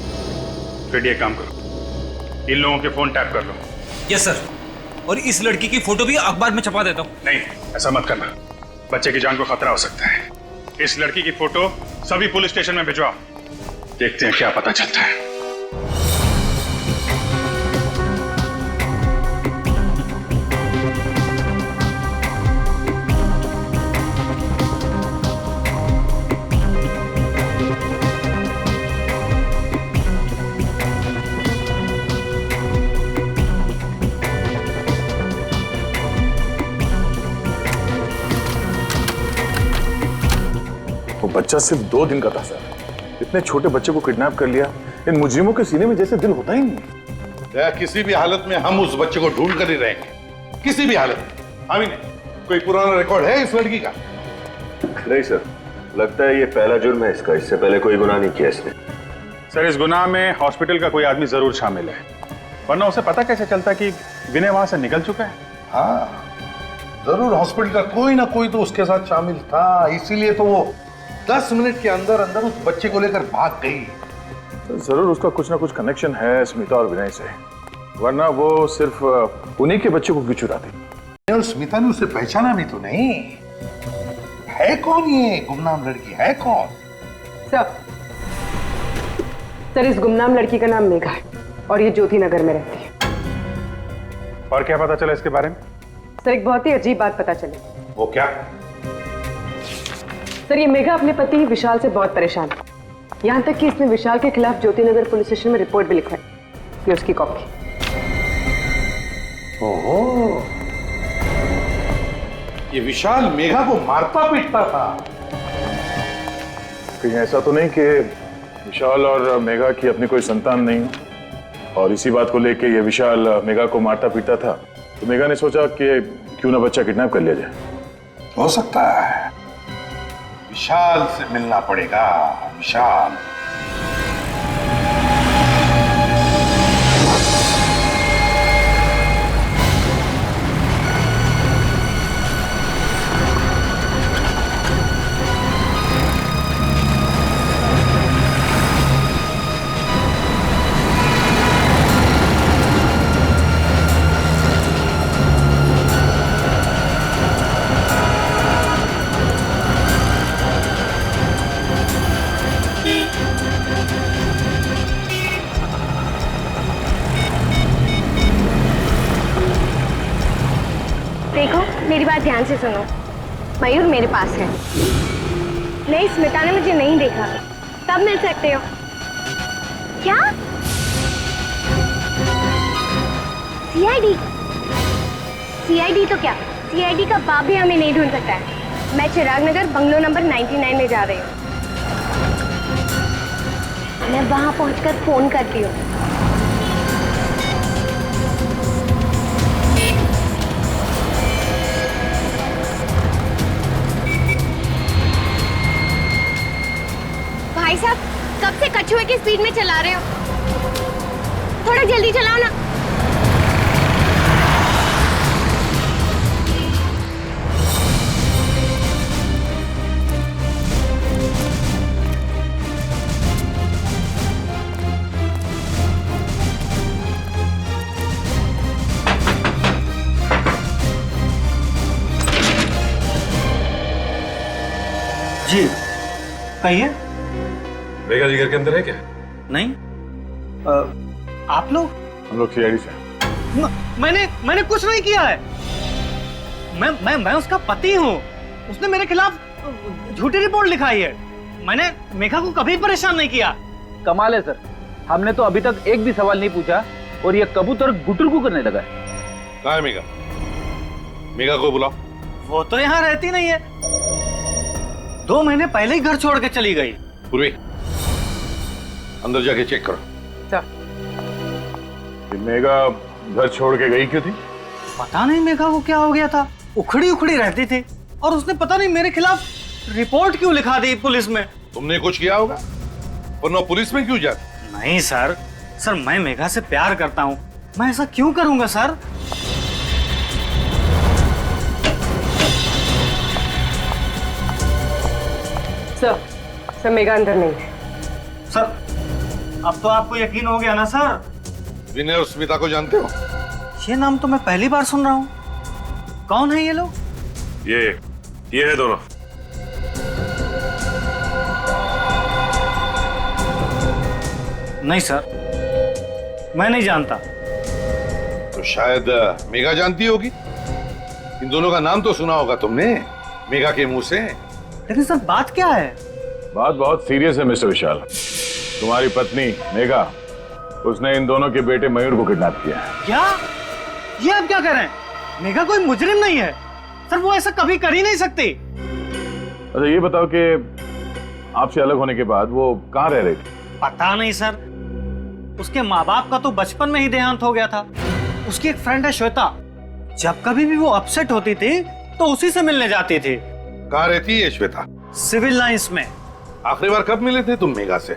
S6: फिर ये काम करो, इन लोगों के फोन टैप कर लो।
S11: Yes sir. और इस लड़की की फोटो भी अखबार में छपा देता हूँ।
S6: नहीं, ऐसा मत करना, बच्चे की जान को खतरा हो सकता है। इस लड़की की फोटो सभी पुलिस स्टेशन में भिजवाओ, देखते हैं क्या पता चलता है।
S16: बच्चा सिर्फ 2 दिन का था सर। इतने छोटे बच्चे को किडनैप कर लिया। इन मुजरिमों के सीने में जैसे दिल होता ही नहीं।
S3: किसी भी हालत में हम उस बच्चे को ढूंढ कर ही रहेंगे, किसी भी हालत में। अभी नहीं, कोई पुराना रिकॉर्ड है इस लड़की का?
S17: नहीं सर, लगता है ये पहला जुर्म है इसका। इससे पहले कोई गुनाह नहीं किया इसने।
S6: सर, इस गुनाह में हॉस्पिटल का कोई आदमी जरूर शामिल है, वरना उसे पता कैसे चलता कि विनय वहां से निकल चुका है?
S3: हाँ, जरूर हॉस्पिटल का कोई ना कोई तो उसके साथ शामिल था, इसीलिए तो वो 10 मिनट के अंदर अंदर उस बच्चे को लेकर भाग गई।
S16: तो जरूर उसका कुछ ना कुछ कनेक्शन है स्मिता और विनय से, वरना वो सिर्फ उन्हीं के बच्चे को क्यों चुराती?
S3: और स्मिता ने उसे पहचाना भी तो नहीं। है कौन ये गुमनाम लड़की, है कौन?
S5: सर, इस गुमनाम लड़की का नाम मेघा है और ये ज्योति नगर में रहती है।
S6: और क्या पता चला इसके बारे में?
S5: सर, एक बहुत ही अजीब बात पता चली।
S3: वो क्या?
S5: सर, ये मेघा अपने पति विशाल से बहुत परेशान है, यहाँ तक कि इसने विशाल के खिलाफ ज्योति नगर पुलिस स्टेशन में रिपोर्ट भी लिखवाई। ये उसकी कॉपी।
S3: ओहो, ये विशाल मेघा को मारता पीटता था।
S16: कहीं ऐसा तो नहीं कि विशाल और मेघा की अपनी कोई संतान नहीं, और इसी बात को लेके ये विशाल मेघा को मारता पीटता था, तो मेघा ने सोचा कि क्यों ना बच्चा किडनैप कर लिया जाए।
S3: हो सकता है। विशाल से मिलना पड़ेगा। विशाल।
S15: मेरी बात ध्यान से सुनो। मयूर मेरे पास है। नहीं, स्मिता ने मुझे नहीं देखा। कब मिल सकते हो? क्या? सीआईडी? सीआईडी तो क्या, सीआईडी का बाप भी हमें नहीं ढूंढ सकता है। मैं चिराग नगर बंगलो नंबर 99 में जा रही हूँ। मैं वहां पहुंचकर फोन करती हूँ। भाई साहब, कब से कछुए की स्पीड में चला रहे हो? थोड़ा जल्दी चलाओ ना।
S4: जी कहिए।
S6: मेघा जी घर के अंदर है क्या?
S4: नहीं। आप लोग?
S16: हम लोग सीआईडी से।
S4: मैंने कुछ नहीं किया है। मैं उसका पति हूँ। उसने मेरे खिलाफ झूठी रिपोर्ट लिखाई है। मैंने मेघा को कभी परेशान नहीं किया।
S11: कमाल है सर, हमने तो अभी तक एक भी सवाल नहीं पूछा और ये कबूतर गुटुरगु करने लगा है।
S3: कहाँ है मेघा? मेघा को बुलाओ।
S4: वो तो यहाँ रहती नहीं है। 2 महीने पहले ही घर छोड़ के चली गई।
S3: पूर्वी, अंदर जाके चेक करो।
S16: मेघा घर छोड़ के गई क्यों थी?
S4: पता नहीं मेघा को क्या हो गया था। उखड़ी उखड़ी रहती थी और उसने पता नहीं मेरे खिलाफ रिपोर्ट क्यों लिखा दी पुलिस में।
S3: तुमने कुछ किया होगा, वरना पुलिस में क्यों जाते?
S4: नहीं सर, सर मैं मेघा से प्यार करता हूँ, मैं ऐसा क्यों करूंगा सर?
S5: सर मेघा अंदर नहीं है।
S4: सर अब तो आपको यकीन हो गया ना सर?
S3: विनय और स्मिता को जानते हो?
S4: ये नाम तो मैं पहली बार सुन रहा हूँ। कौन है ये लोग?
S12: ये है दोनों।
S4: नहीं सर, मैं नहीं जानता।
S3: तो शायद मेघा जानती होगी। इन दोनों का नाम तो सुना होगा तुमने मेघा के मुंह से।
S4: लेकिन सर बात क्या है?
S16: बात बहुत सीरियस है मिस्टर विशाल। तुम्हारी पत्नी मेघा, उसने इन दोनों के बेटे मयूर को किडनैप किया है।
S4: क्या? ये आप क्या कह रहे हैं? मेघा कोई मुजरिम नहीं है सर, वो ऐसा कभी कर ही नहीं सकती।
S16: अच्छा ये बताओ कि आपसे अलग होने के बाद वो कहाँ रह रही थी?
S4: पता नहीं सर, उसके माँ बाप का तो बचपन में ही देहांत हो गया था। उसकी एक फ्रेंड है श्वेता, जब कभी भी वो अपसेट होती थी तो उसी से मिलने जाती थी।
S3: कहाँ रहती है श्वेता?
S4: सिविल लाइंस में।
S3: आखिरी बार कब मिले थे तुम मेघा से?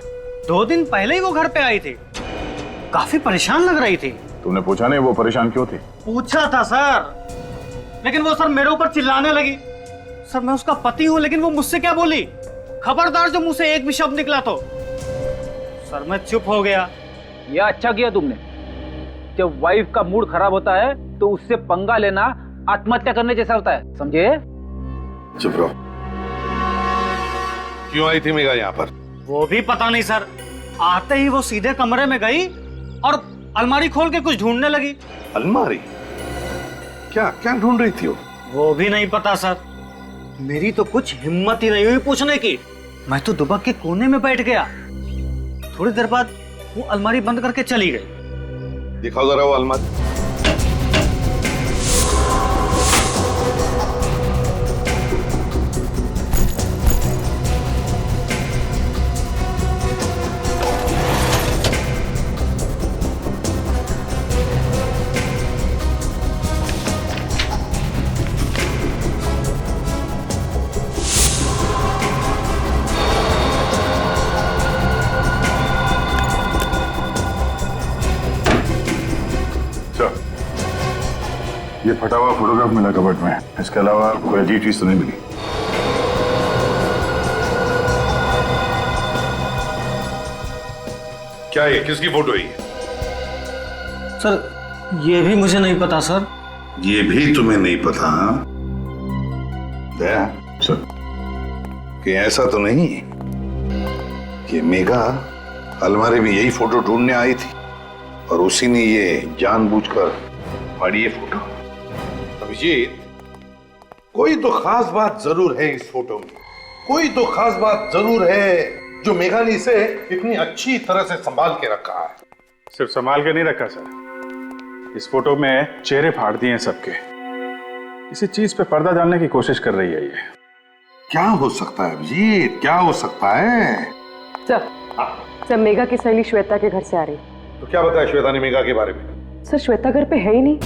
S4: 2 दिन पहले ही वो घर पे आई थी, काफी परेशान लग रही थी।
S16: तुमने पूछा नहीं वो परेशान क्यों थी?
S4: पूछा था सर, लेकिन वो सर मेरे ऊपर चिल्लाने लगी। सर मैं उसका पति हूँ, लेकिन वो मुझसे क्या बोली? खबरदार जो मुंह से एक भी शब्द निकला तो। सर मैं चुप हो गया।
S18: ये अच्छा किया तुमने। जब वाइफ का मूड खराब होता है तो उससे पंगा लेना आत्महत्या करने जैसा होता है, समझे?
S3: चुप रहो। क्यों आई थी मेघा यहाँ पर?
S4: वो भी पता नहीं सर, आते ही वो सीधे कमरे में गई और अलमारी खोल के कुछ ढूंढने लगी।
S3: अलमारी? क्या क्या ढूंढ रही थी
S4: वो भी नहीं पता सर। मेरी तो कुछ हिम्मत ही नहीं हुई पूछने की। मैं तो दुबक के कोने में बैठ गया। थोड़ी देर बाद वो अलमारी बंद करके चली गई।
S3: दिखाओ जरा वो अलमारी।
S16: ये फटा हुआ फोटोग्राफ मिला कबर्ड में, इसके अलावा कोई अजीब चीज तो नहीं मिली।
S3: क्या ये किसकी फोटो है?
S4: सर ये भी मुझे नहीं पता सर।
S3: ये भी तुम्हें नहीं पता? दया
S16: सर,
S3: कि ऐसा तो नहीं कि मेघा अलमारी में यही फोटो ढूंढने आई थी और उसी ने ये जानबूझकर फाड़ी ये फोटो? अभिजीत, कोई तो खास बात जरूर है इस फोटो में। कोई तो खास बात जरूर है जो मेघा ने इसे इतनी अच्छी तरह से संभाल के रखा है।
S6: सिर्फ संभाल के नहीं रखा सर, इस फोटो में चेहरे फाड़ दिए हैं सबके। किसी चीज पे पर्दा डालने की कोशिश कर रही है ये।
S3: क्या हो सकता है अभिजीत, क्या हो सकता है?
S5: सर मेघा की सहेली श्वेता के घर से आ रही।
S3: तो क्या बताया श्वेता ने मेघा के बारे में?
S5: सर श्वेता घर पे है ही नहीं,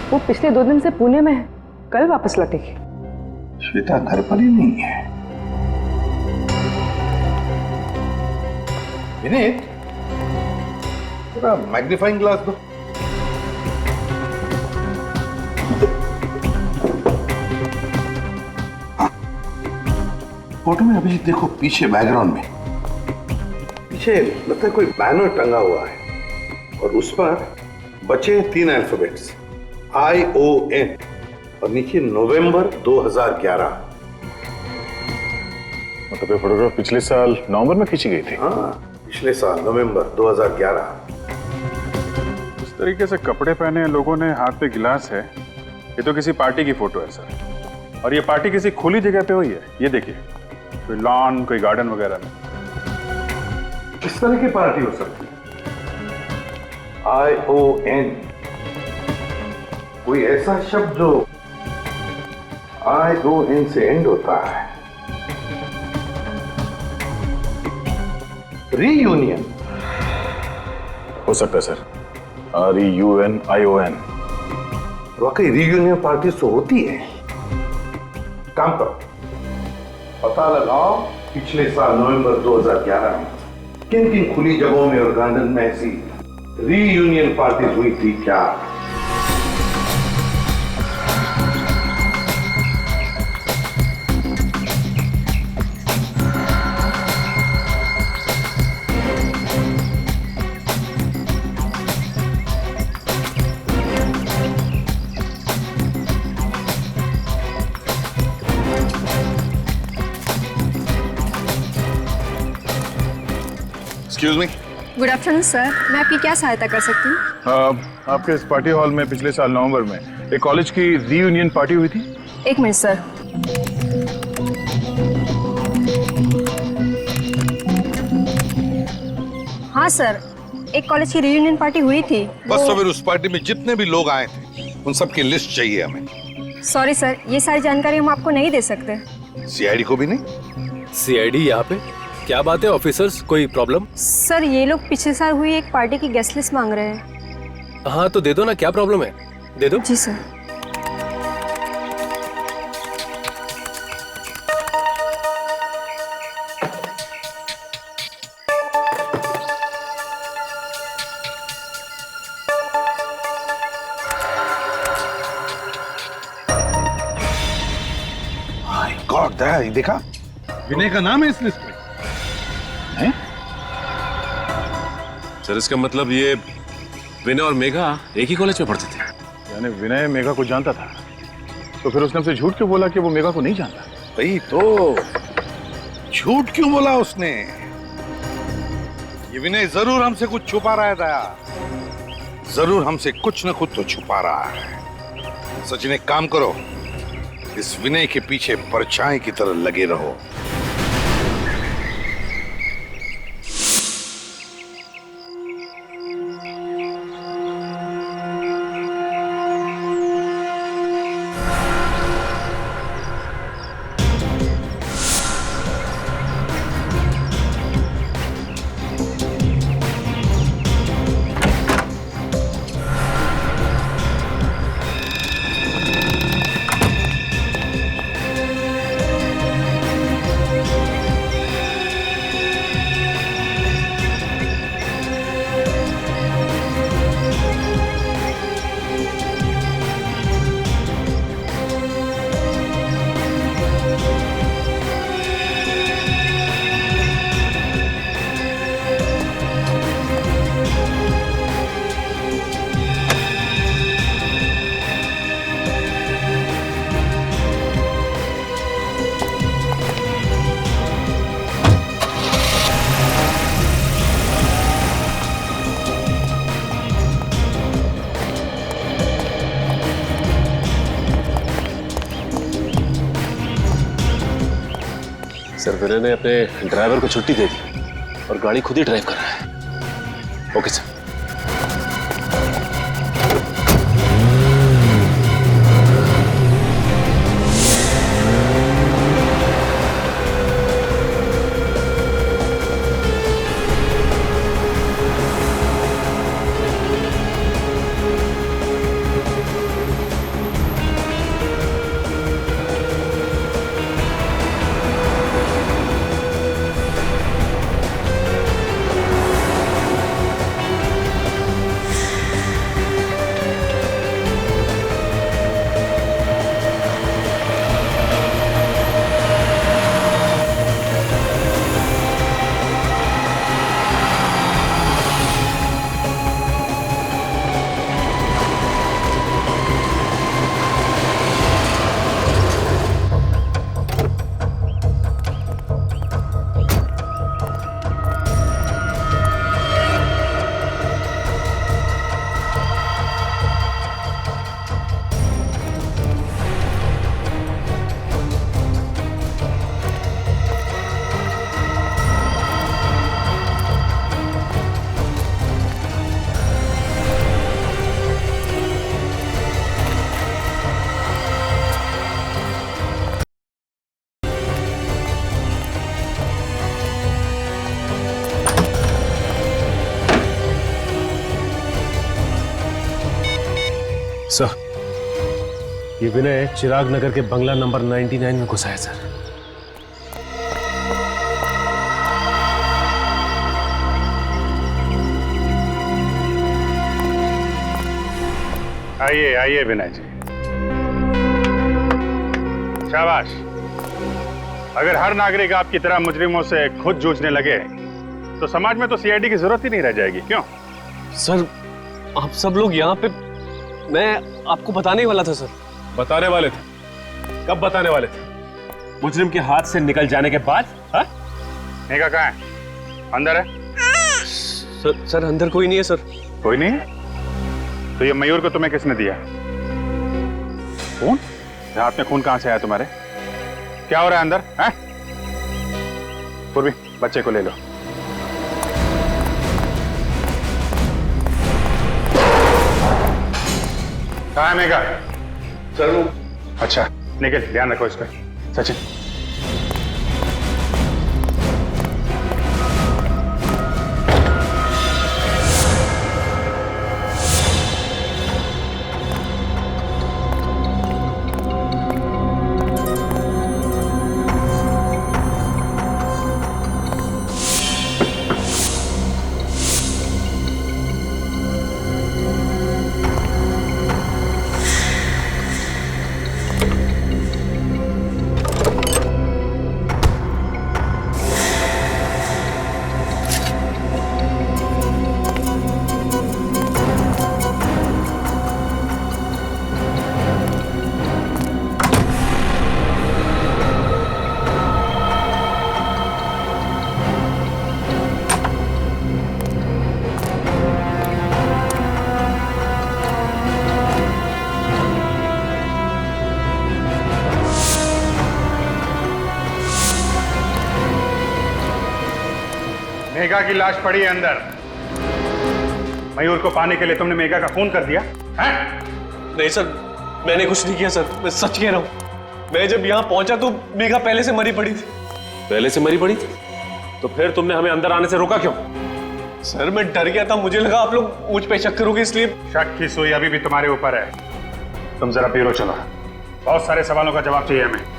S5: वो पिछले 2 दिन से पुणे में है, कल वापस लौटेगी।
S3: श्वेता घर पर ही नहीं है। विनीत, थोड़ा मैग्नीफाइंग ग्लास दो। फोटो में अभिजीत देखो, पीछे बैकग्राउंड में पीछे लगता है कोई बैनर टंगा हुआ है और उस पर बचे 3 अल्फाबेट्स ION और नीचे नवंबर 2011।
S16: मतलब ये फोटोग्राफ पिछले साल नवंबर में खींची गई थी?
S3: हाँ, पिछले साल नवंबर 2011।
S6: इस तरीके से कपड़े पहने लोगों ने, हाथ पे गिलास है, ये तो किसी पार्टी की फोटो है सर। और ये पार्टी किसी खुली जगह पे हुई है। ये देखिए, कोई लॉन, कोई गार्डन वगैरह में।
S3: किस तरह की पार्टी हो सकती है? ION, कोई ऐसा शब्द जो ION से एंड होता है। रीयूनियन
S16: हो सकता है सर, REUNION।
S3: वाकई रीयूनियन पार्टी तो होती है। काम करो, पता लगाओ पिछले साल नवंबर 2011 में किन किन खुली जगहों में और गार्डन में ऐसी रीयूनियन पार्टी हुई थी क्या?
S16: Excuse me.
S2: Good afternoon sir, मैं आपकी क्या सहायता कर सकती हूँ?
S16: आपके इस पार्टी हॉल में पिछले साल नवंबर में एक कॉलेज की रीयूनियन पार्टी हुई थी।
S2: एक मिनट सर। हाँ सर, एक कॉलेज की रीयूनियन पार्टी हुई थी।
S3: बस तो फिर उस पार्टी में जितने भी लोग आए थे उन सब की लिस्ट चाहिए हमें।
S2: सॉरी सर, ये सारी जानकारी हम आपको नहीं दे सकते।
S3: सीआईडी को भी नहीं?
S10: सीआईडी यहाँ पे? क्या बात है ऑफिसर्स, कोई प्रॉब्लम?
S2: सर ये लोग पिछले साल हुई एक पार्टी की गेस्ट लिस्ट मांग रहे हैं।
S10: हाँ तो दे दो ना, क्या प्रॉब्लम है, दे दो।
S2: जी सर।
S3: गॉड, देखा, विनय का नाम है इस लिस्ट में। हैं?
S13: सर इसका मतलब ये विनय और मेघा एक ही कॉलेज में पढ़ते थे?
S16: यानी विनय मेघा को जानता था, तो फिर उसने हमसे झूठ क्यों बोला कि वो मेघा को नहीं जानता?
S3: वही तो, झूठ क्यों बोला उसने? ये विनय जरूर हमसे कुछ छुपा रहा है दया, जरूर हमसे कुछ न कुछ तो छुपा रहा है। सचिन एक काम करो, इस विनय के पीछे परछाई की तरह लगे रहो।
S13: सर विनय ने अपने ड्राइवर को छुट्टी दे दी और गाड़ी खुद ही ड्राइव कर रहा है। Okay sir. सर ये विनय चिराग नगर के बंगला नंबर 99 में घुसा है सर।
S6: आइए आइए विनय जी, शाबाश। अगर हर नागरिक आपकी तरह मुजरिमों से खुद जूझने लगे तो समाज में तो सीआईडी की जरूरत ही नहीं रह जाएगी, क्यों?
S13: सर आप सब लोग यहाँ पे, मैं आपको बताने वाला था सर।
S6: बताने वाले थे? कब बताने वाले थे?
S13: मुजरिम के हाथ से निकल जाने के बाद।
S6: मेघा कहाँ है? अंदर है?
S13: सर अंदर कोई नहीं है सर।
S6: कोई नहीं है? तो ये मयूर को तुम्हें किसने दिया? खून? हाथ में खून कहां से आया तुम्हारे? क्या हो रहा है अंदर? हैं? पूर्वी, बच्चे को ले लो। कहाँ है मेघा?
S13: सर वो।
S6: अच्छा निखिल, ध्यान रखो इसका। सचिन। मेघा की लाश पड़ी है अंदर। मयूर को पाने के लिए तुमने मेघा का खून कर दिया है?
S13: नहीं सर, मैंने कुछ नहीं किया सर, मैं सच कह रहा हूँ। मैं जब यहाँ पहुंचा तो मेघा पहले से मरी पड़ी थी।
S10: पहले से मरी पड़ी थी? तो फिर तुमने हमें अंदर आने से रोका क्यों?
S13: सर मैं डर गया था, मुझे लगा आप लोग मुझ पे शक करोगे इसलिए।
S6: शक की सुई अभी भी तुम्हारे ऊपर है। तुम जरा ब्यूरो चलो, बहुत सारे सवालों का जवाब चाहिए हमें।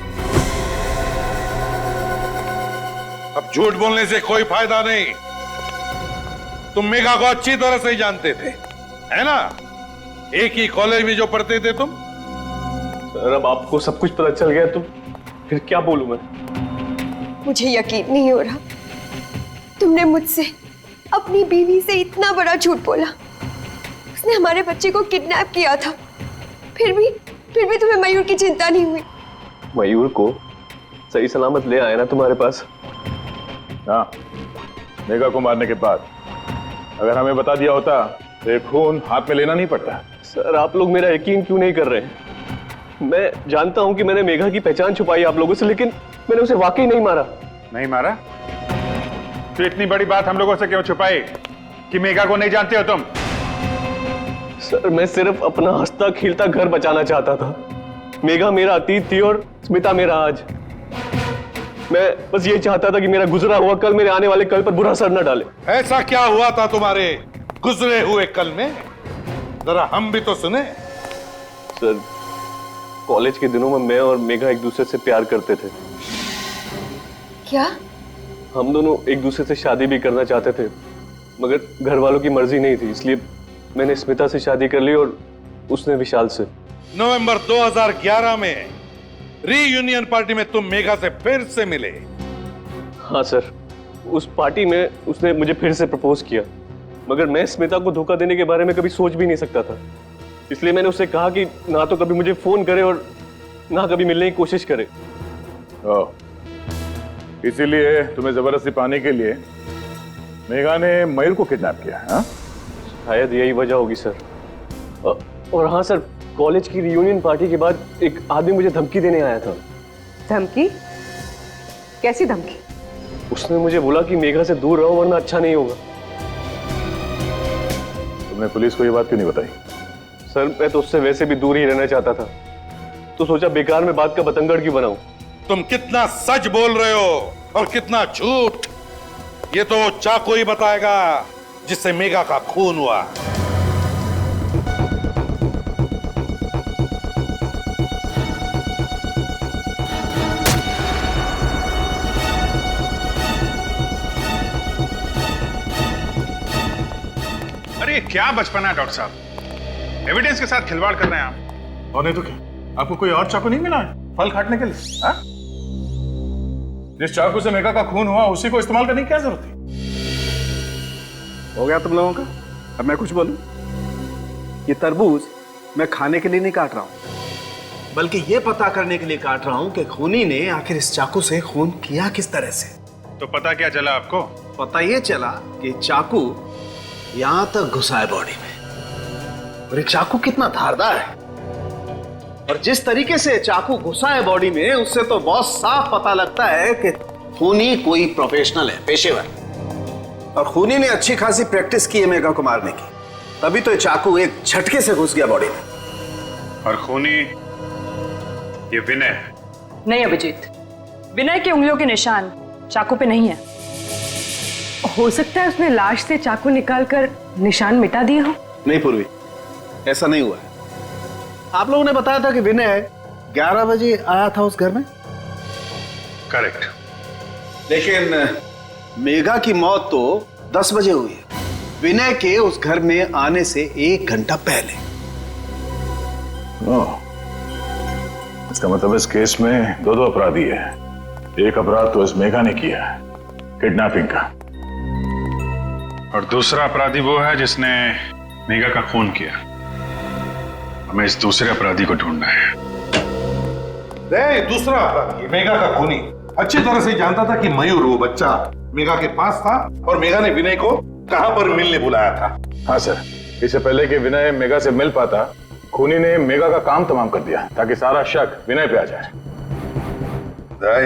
S3: अब झूठ बोलने से कोई फायदा नहीं। तुम मेघा को अच्छी तरह से ही जानते थे, है ना? एक ही कॉलेज में जो पढ़ते थे तुम।
S13: सर अब आपको सब कुछ पता चल गया तो फिर क्या बोलूं मैं?
S2: मुझे यकीन नहीं हो रहा, तुमने मुझसे अपनी बीवी से इतना बड़ा झूठ बोला। उसने हमारे बच्चे को किडनैप किया था, फिर भी तुम्हें मयूर की चिंता नहीं हुई।
S13: मयूर को सही सलामत ले आए ना तुम्हारे पास?
S16: हाँ, मेघा को मारने के बाद अगर हमें बता दिया होता तो ये खून हाथ में लेना नहीं पड़ता।
S13: सर आप लोग मेरा यकीन क्यों नहीं कर रहे हैं? मैं जानता हूं कि मैंने मेघा की पहचान छुपाई आप लोगों से, लेकिन मैंने उसे वाकई नहीं मारा।
S6: नहीं मारा? तो इतनी बड़ी बात हम लोगों से क्यों छुपाई कि मेघा को नहीं जानते हो तुम?
S13: सर मैं सिर्फ अपना हंसता खिलता घर बचाना चाहता था। मेघा मेरा अतीत थी और स्मिता मेरा आज। मैं बस ये चाहता था कि मेरा गुजरा हुआ कल मेरे आने वाले कल पर बुरा असर न डाले।
S3: ऐसा क्या हुआ था तुम्हारे गुजरे हुए कल में? जरा हम भी तो सुने।
S13: सर कॉलेज के दिनों में मैं और मेघा एक दूसरे से प्यार करते थे।
S2: क्या?
S13: हम दोनों एक दूसरे से शादी भी करना चाहते थे, मगर घर वालों की मर्जी नहीं थी, इसलिए मैंने स्मिता से शादी कर ली और उसने विशाल से।
S3: नवंबर 2011 में रीयूनियन पार्टी में तुम मेघा से फिर से मिले।
S13: हाँ सर, उस पार्टी में उसने मुझे फिर से प्रपोज किया, मगर मैं स्मिता को धोखा देने के बारे में कभी सोच भी नहीं सकता था। इसलिए मैंने उससे कहा कि ना तो कभी मुझे फोन करे और ना कभी मिलने की कोशिश करे।
S16: इसीलिए तुम्हें जबरदस्ती पाने के लिए मेघा ने मयूर को किडनैप किया है?
S13: शायद यही वजह होगी सर। और हाँ सर, कॉलेज की रियूनियन पार्टी के बाद एक आदमी मुझे धमकी देने आया था।
S5: धमकी? कैसी धमकी?
S13: उसने मुझे बोला कि मेघा से दूर रहो वरना अच्छा नहीं होगा।
S16: तुमने पुलिस को ये बात क्यों नहीं बताई?
S13: सर मैं तो उससे वैसे भी दूर ही रहना चाहता था, तो सोचा बेकार में बात का बतंगड़ क्यों बनाऊं।
S3: तुम कितना सच बोल रहे हो और कितना झूठ, ये तो चाकू ही बताएगा जिससे मेघा का खून हुआ।
S6: अरे क्या बचपना है डॉक्टर साहब,
S16: एविडेंस के साथ खिलवाड़ कर रहे हैं आप। और नहीं तो क्या, आपको कोई और चाकू नहीं मिला है फल काटने के लिए? हाँ? जिस चाकू से मेघा का खून हुआ उसी को इस्तेमाल करने की क्या जरूरत थी?
S6: हो गया तुम लोगों का? अब मैं कुछ बोलूं? ये तरबूज मैं खाने के लिए नहीं काट रहा हूं, बल्कि ये पता करने के लिए काट रहा हूं कि खूनी ने आखिर इस चाकू से खून किया किस तरह से।
S16: तो पता क्या चला आपको?
S6: पता ये चला कि चाकू यहां तक घुसा है बॉडी में, और ये चाकू कितना धारदार है, और जिस तरीके से चाकू घुसा है बॉडी में उससे तो बहुत साफ पता लगता है कि खूनी कोई प्रोफेशनल है, पेशेवर, और खूनी ने अच्छी खासी प्रैक्टिस की है मेघा को मारने की, तभी तो ये चाकू एक झटके से घुस गया बॉडी में।
S16: और खूनी ये विनय है।
S5: नहीं अभिजीत, विनय की उंगलियों के निशान चाकू पे नहीं है। हो सकता है उसने लाश से चाकू निकालकर निशान मिटा दिए हो।
S6: नहीं पूर्वी, ऐसा नहीं हुआ है। आप लोगों ने बताया था कि विनय 11 बजे आया था उस घर में।
S16: करेक्ट।
S6: लेकिन मेघा की मौत तो 10 बजे हुई है, विनय के उस घर में आने से 1 घंटा पहले।
S16: इसका मतलब इस केस में दो अपराधी है। एक अपराध तो इस मेघा ने किया है, किडनैपिंग का, और दूसरा अपराधी वो है जिसने मेघा का खून किया। हमें इस दूसरे अपराधी को ढूंढना है।
S3: दूसरा अपराधी मेघा का खूनी अच्छी तरह से जानता था कि मयूर वो बच्चा मेघा के पास था, और मेघा ने विनय को कहां पर मिलने बुलाया था।
S16: हाँ सर, इससे पहले कि विनय मेघा से मिल पाता, खूनी ने मेघा का काम तमाम कर दिया ताकि सारा शक विनय पे आ जाए।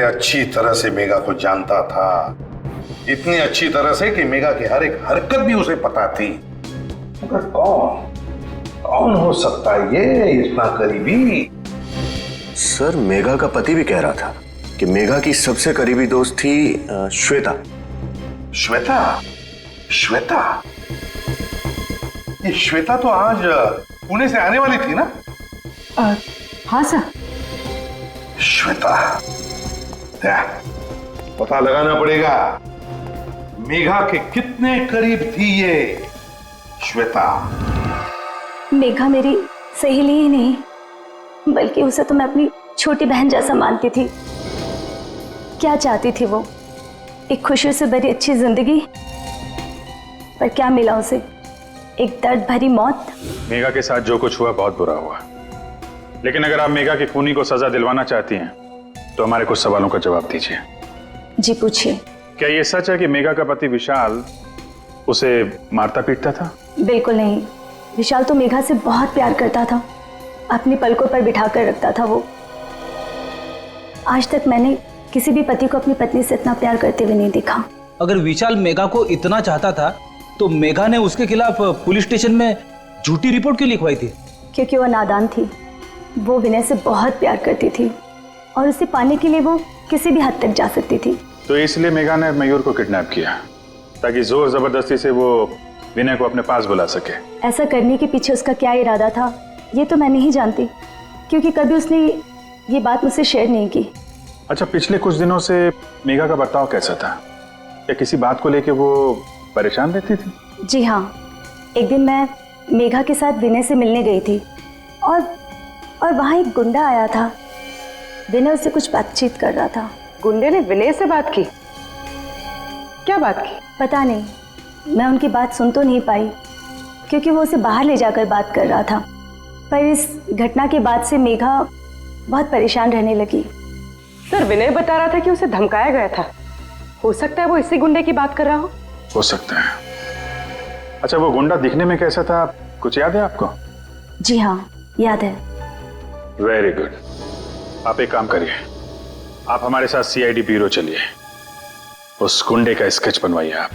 S3: अच्छी तरह से मेघा को जानता था, इतनी अच्छी तरह से कि मेघा की हर एक हरकत भी उसे पता थी। मगर कौन हो सकता है ये इतना करीबी?
S19: सर, मेघा का पति भी कह रहा था कि मेघा की सबसे करीबी दोस्त थी श्वेता।
S3: श्वेता? श्वेता? ये श्वेता तो आज पुणे से आने वाली थी ना?
S5: हाँ सर।
S3: श्वेता, पता लगाना पड़ेगा मेघा के कितने करीब थी ये श्वेता।
S2: मेघा मेरी सहेली ही नहीं, बल्कि उसे तो मैं अपनी छोटी बहन जैसा मानती थी। क्या चाहती थी वो? एक खुशी से भरी अच्छी जिंदगी, पर क्या मिला उसे? एक दर्द भरी मौत।
S16: मेघा के साथ जो कुछ हुआ बहुत बुरा हुआ, लेकिन अगर आप मेघा की खूनी को सजा दिलवाना चाहती हैं तो हमारे कुछ सवालों का जवाब दीजिए।
S2: जी पूछिए।
S16: क्या ये सच है कि मेघा का पति विशाल उसे मारता पीटता था?
S2: बिल्कुल नहीं। विशाल तो मेघा से बहुत प्यार करता था, अपनी पलकों पर बिठा कर रखता था वो। आज तक मैंने किसी भी पति को अपनी पत्नी से इतना प्यार करते हुए नहीं देखा।
S11: अगर विशाल मेघा को इतना चाहता था तो मेघा ने उसके खिलाफ पुलिस स्टेशन में झूठी रिपोर्ट क्यों लिखवाई थी?
S2: क्योंकि वो नादान थी। वो विनय से बहुत प्यार करती थी और उसे पाने के लिए वो किसी भी हद तक जा सकती थी।
S16: तो इसलिए मेघा ने मयूर को किडनैप किया ताकि जोर जबरदस्ती से वो विनय को अपने पास बुला सके।
S2: ऐसा करने के पीछे उसका क्या इरादा था ये तो मैं नहीं जानती, क्योंकि कभी उसने ये बात मुझसे शेयर नहीं की।
S16: अच्छा, पिछले कुछ दिनों से मेघा का बर्ताव कैसा था? क्या किसी बात को लेके वो परेशान रहती थी?
S2: जी हाँ, एक दिन मैं मेघा के साथ विनय से मिलने गई थी और वहाँ एक गुंडा आया था। विनय उससे कुछ बातचीत कर रहा था।
S5: गुंडे ने विनय से बात की? क्या बात की?
S2: पता नहीं, मैं उनकी बात सुन तो नहीं पाई क्योंकि वो उसे बाहर ले जाकर बात कर रहा था। पर इस घटना के बाद से मेघा बहुत परेशान रहने लगी।
S5: सर, विनय बता रहा था कि उसे धमकाया गया था। हो सकता है वो इसी गुंडे की बात कर रहा हो
S16: सकता है। अच्छा, वो गुंडा दिखने में कैसा था, कुछ याद है आपको?
S2: जी हाँ, याद है।
S16: Very good. आप एक काम करिए, आप हमारे साथ सीआईडी ब्यूरो चलिए, उस गुंडे का स्केच बनवाइए आप।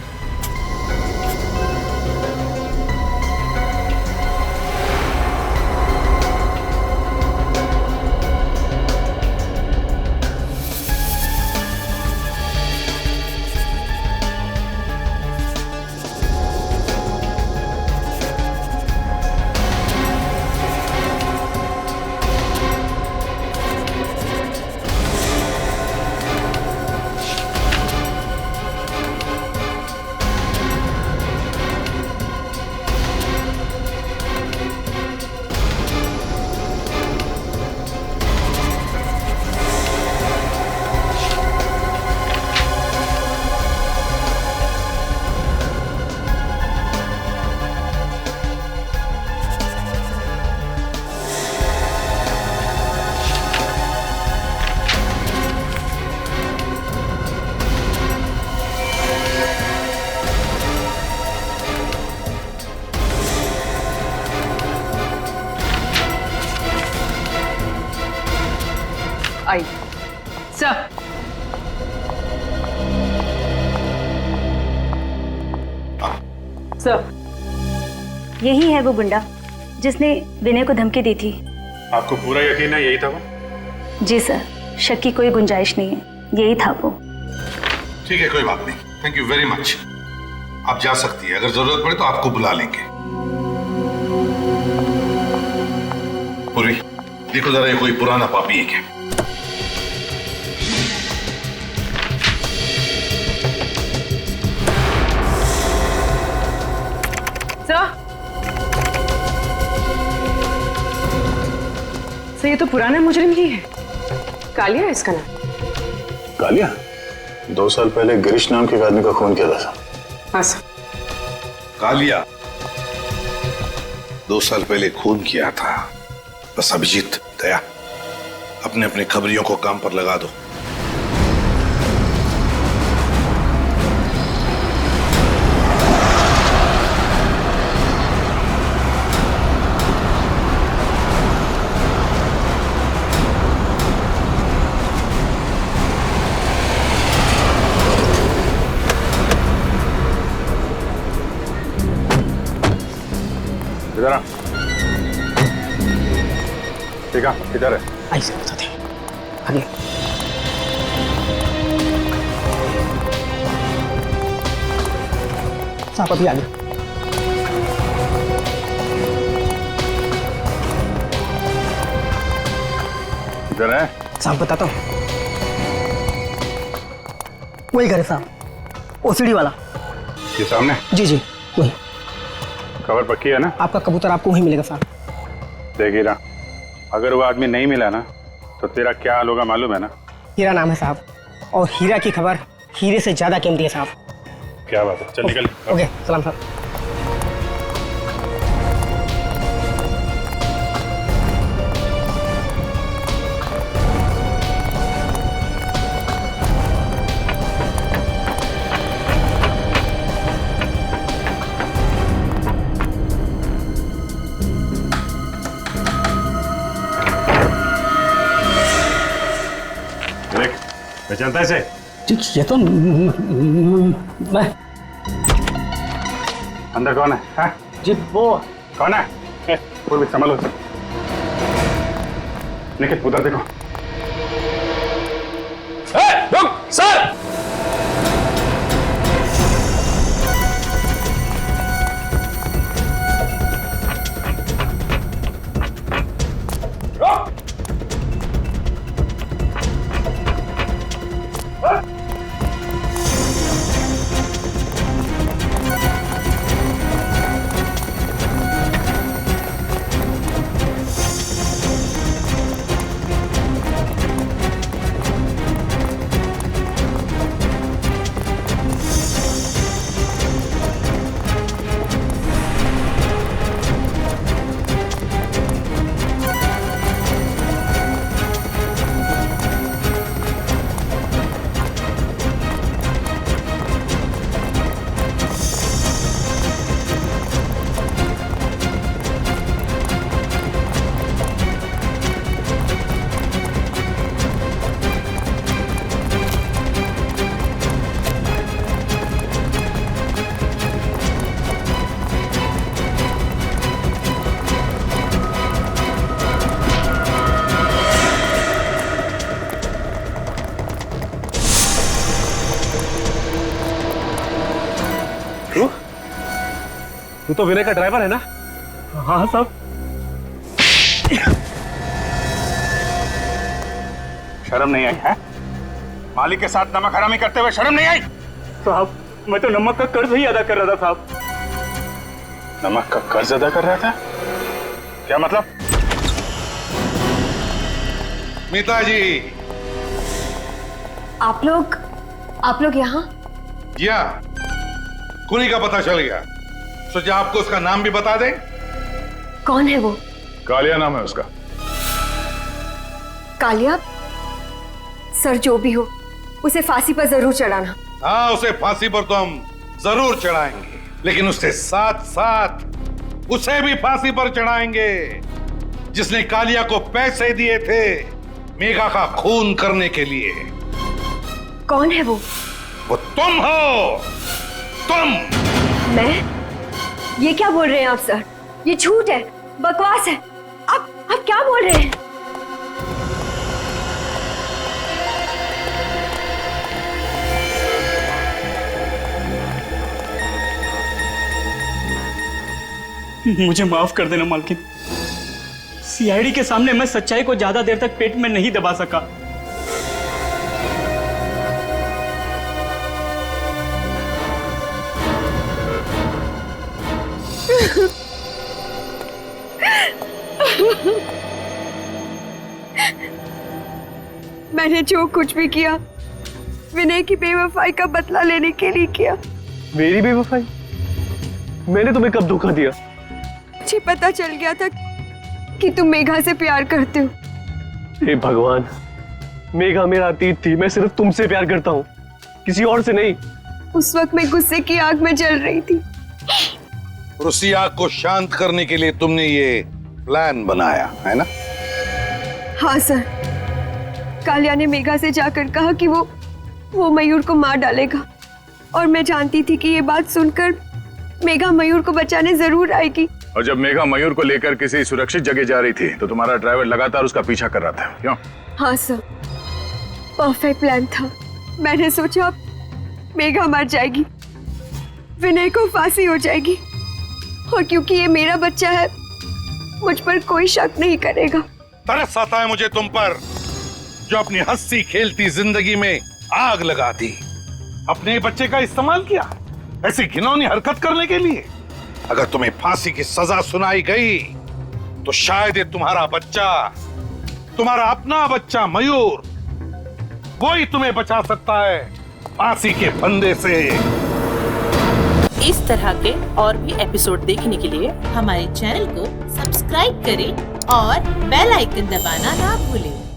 S5: आई। सर सर,
S9: यही है वो गुंडा जिसने विनय को धमकी दी थी।
S16: आपको पूरा यकीन है यही था वो?
S9: जी सर, शक की कोई गुंजाइश नहीं है, यही था वो।
S3: ठीक है, कोई बात नहीं। Thank you very much. आप जा सकती है, अगर जरूरत पड़े तो आपको बुला लेंगे। पूरी देखो जरा, ये कोई पुराना पापी है क्या?
S5: सर, ये तो पुराना मुजरिम ही है। कालिया है इसका नाम।
S16: कालिया? 2 साल पहले गिरीश नाम के एक आदमी का खून किया था।
S5: हाँ सर।
S3: कालिया 2 साल पहले खून किया था। बस अभिजीत, दया, अपने अपने खबरियों को काम पर लगा दो।
S16: इधर आ। ठीक है, किधर है?
S8: ऐसे बताते हैं। आगे। साहब अभी आगे।
S16: इधर है?
S8: साहब बताता हूँ। वही घर है साहब, ओसीडी वाला।
S16: ये सामने?
S8: जी जी वही।
S16: खबर पक्की है ना?
S8: आपका कबूतर आपको वहीं मिलेगा साहब।
S16: देख हीरा, अगर वो आदमी नहीं मिला ना तो तेरा क्या हाल होगा मालूम है ना?
S8: हीरा नाम है साहब, और हीरा की खबर हीरे से ज्यादा कीमती है साहब।
S16: क्या बात है, चल निकल।
S8: ओके, सलाम साहब।
S16: पहचानता है इसे?
S8: ये तो मैं।
S16: अंदर कौन है? हाँ?
S8: जी वो
S16: कौन है? पूर्वी संभालो इसे। निखिल उधर देखो। रुक सर।
S13: तू तो विनय का ड्राइवर है ना?
S8: हाँ साहब।
S16: शर्म नहीं आई है? मालिक के साथ नमक हरामी करते हुए शर्म नहीं आई?
S8: साहब मैं तो नमक का कर्ज ही अदा कर रहा था साहब।
S16: नमक का कर्ज अदा कर रहा था? क्या मतलब?
S3: मीता जी।
S2: आप लोग यहाँ?
S3: जी हाँ, खूनी का पता चल गया। सोचा आपको उसका नाम भी बता दें।
S2: कौन है वो?
S16: कालिया नाम है उसका।
S2: कालिया? सर जो भी हो उसे फांसी पर जरूर चढ़ाना।
S3: हाँ, उसे फांसी पर तो हम जरूर चढ़ाएंगे, लेकिन उसके साथ साथ उसे भी फांसी पर चढ़ाएंगे जिसने कालिया को पैसे दिए थे मेघा का खून करने के लिए।
S15: कौन है वो?
S3: वो तुम हो, तुम।
S15: मैं? ये क्या बोल रहे हैं आप सर? ये झूठ है, बकवास है। आप क्या बोल रहे हैं?
S8: मुझे माफ कर देना मालकिन। सीआईडी के सामने मैं सच्चाई को ज्यादा देर तक पेट में नहीं दबा सका।
S15: मैंने जो कुछ भी किया विनय की बेवफाई का बदला लेने के लिए किया।
S13: मेरी बेवफाई? मैंने तुम्हें कब धोखा दिया?
S15: मुझे पता चल गया था कि तुम मेघा से प्यार करते हो।
S13: हे भगवान, मेघा मेरा अतीत थी। मैं सिर्फ तुमसे प्यार करता हूँ, किसी और से नहीं।
S15: उस वक्त मैं गुस्से की आग में जल रही थी।
S3: और उसी आग को शांत करने के लिए तुमने ये प्लान बनाया है ना?
S15: हाँ सर, कालिया ने मेघा से जाकर कहा कि वो मयूर को मार डालेगा, और मैं जानती थी कि ये बात सुनकर मेघा मयूर को बचाने जरूर आएगी।
S16: और जब मेघा मयूर को लेकर किसी सुरक्षित जगह जा रही थी तो तुम्हारा ड्राइवर लगातार उसका पीछा कर रहा था, क्यों?
S15: हाँ सर, परफेक्ट प्लान था। मैंने सोचा मेघा मर जाएगी, विनय को फांसी हो जाएगी, और क्योंकि ये मेरा बच्चा है मुझ पर कोई शक नहीं करेगा।
S3: तरस आता है मुझे तुम पर, जो अपनी हंसी खेलती जिंदगी में आग लगा दी।
S1: अपने बच्चे का इस्तेमाल किया ऐसी घिनौनी हरकत करने के लिए।
S3: अगर तुम्हें फांसी की सजा सुनाई गई तो शायद ये तुम्हारा बच्चा, तुम्हारा अपना बच्चा मयूर, वो ही तुम्हें बचा सकता है फांसी के फंदे से।
S20: इस तरह के और भी एपिसोड देखने के लिए हमारे चैनल को सब्सक्राइब करें और बेल आइकन दबाना ना भूलें।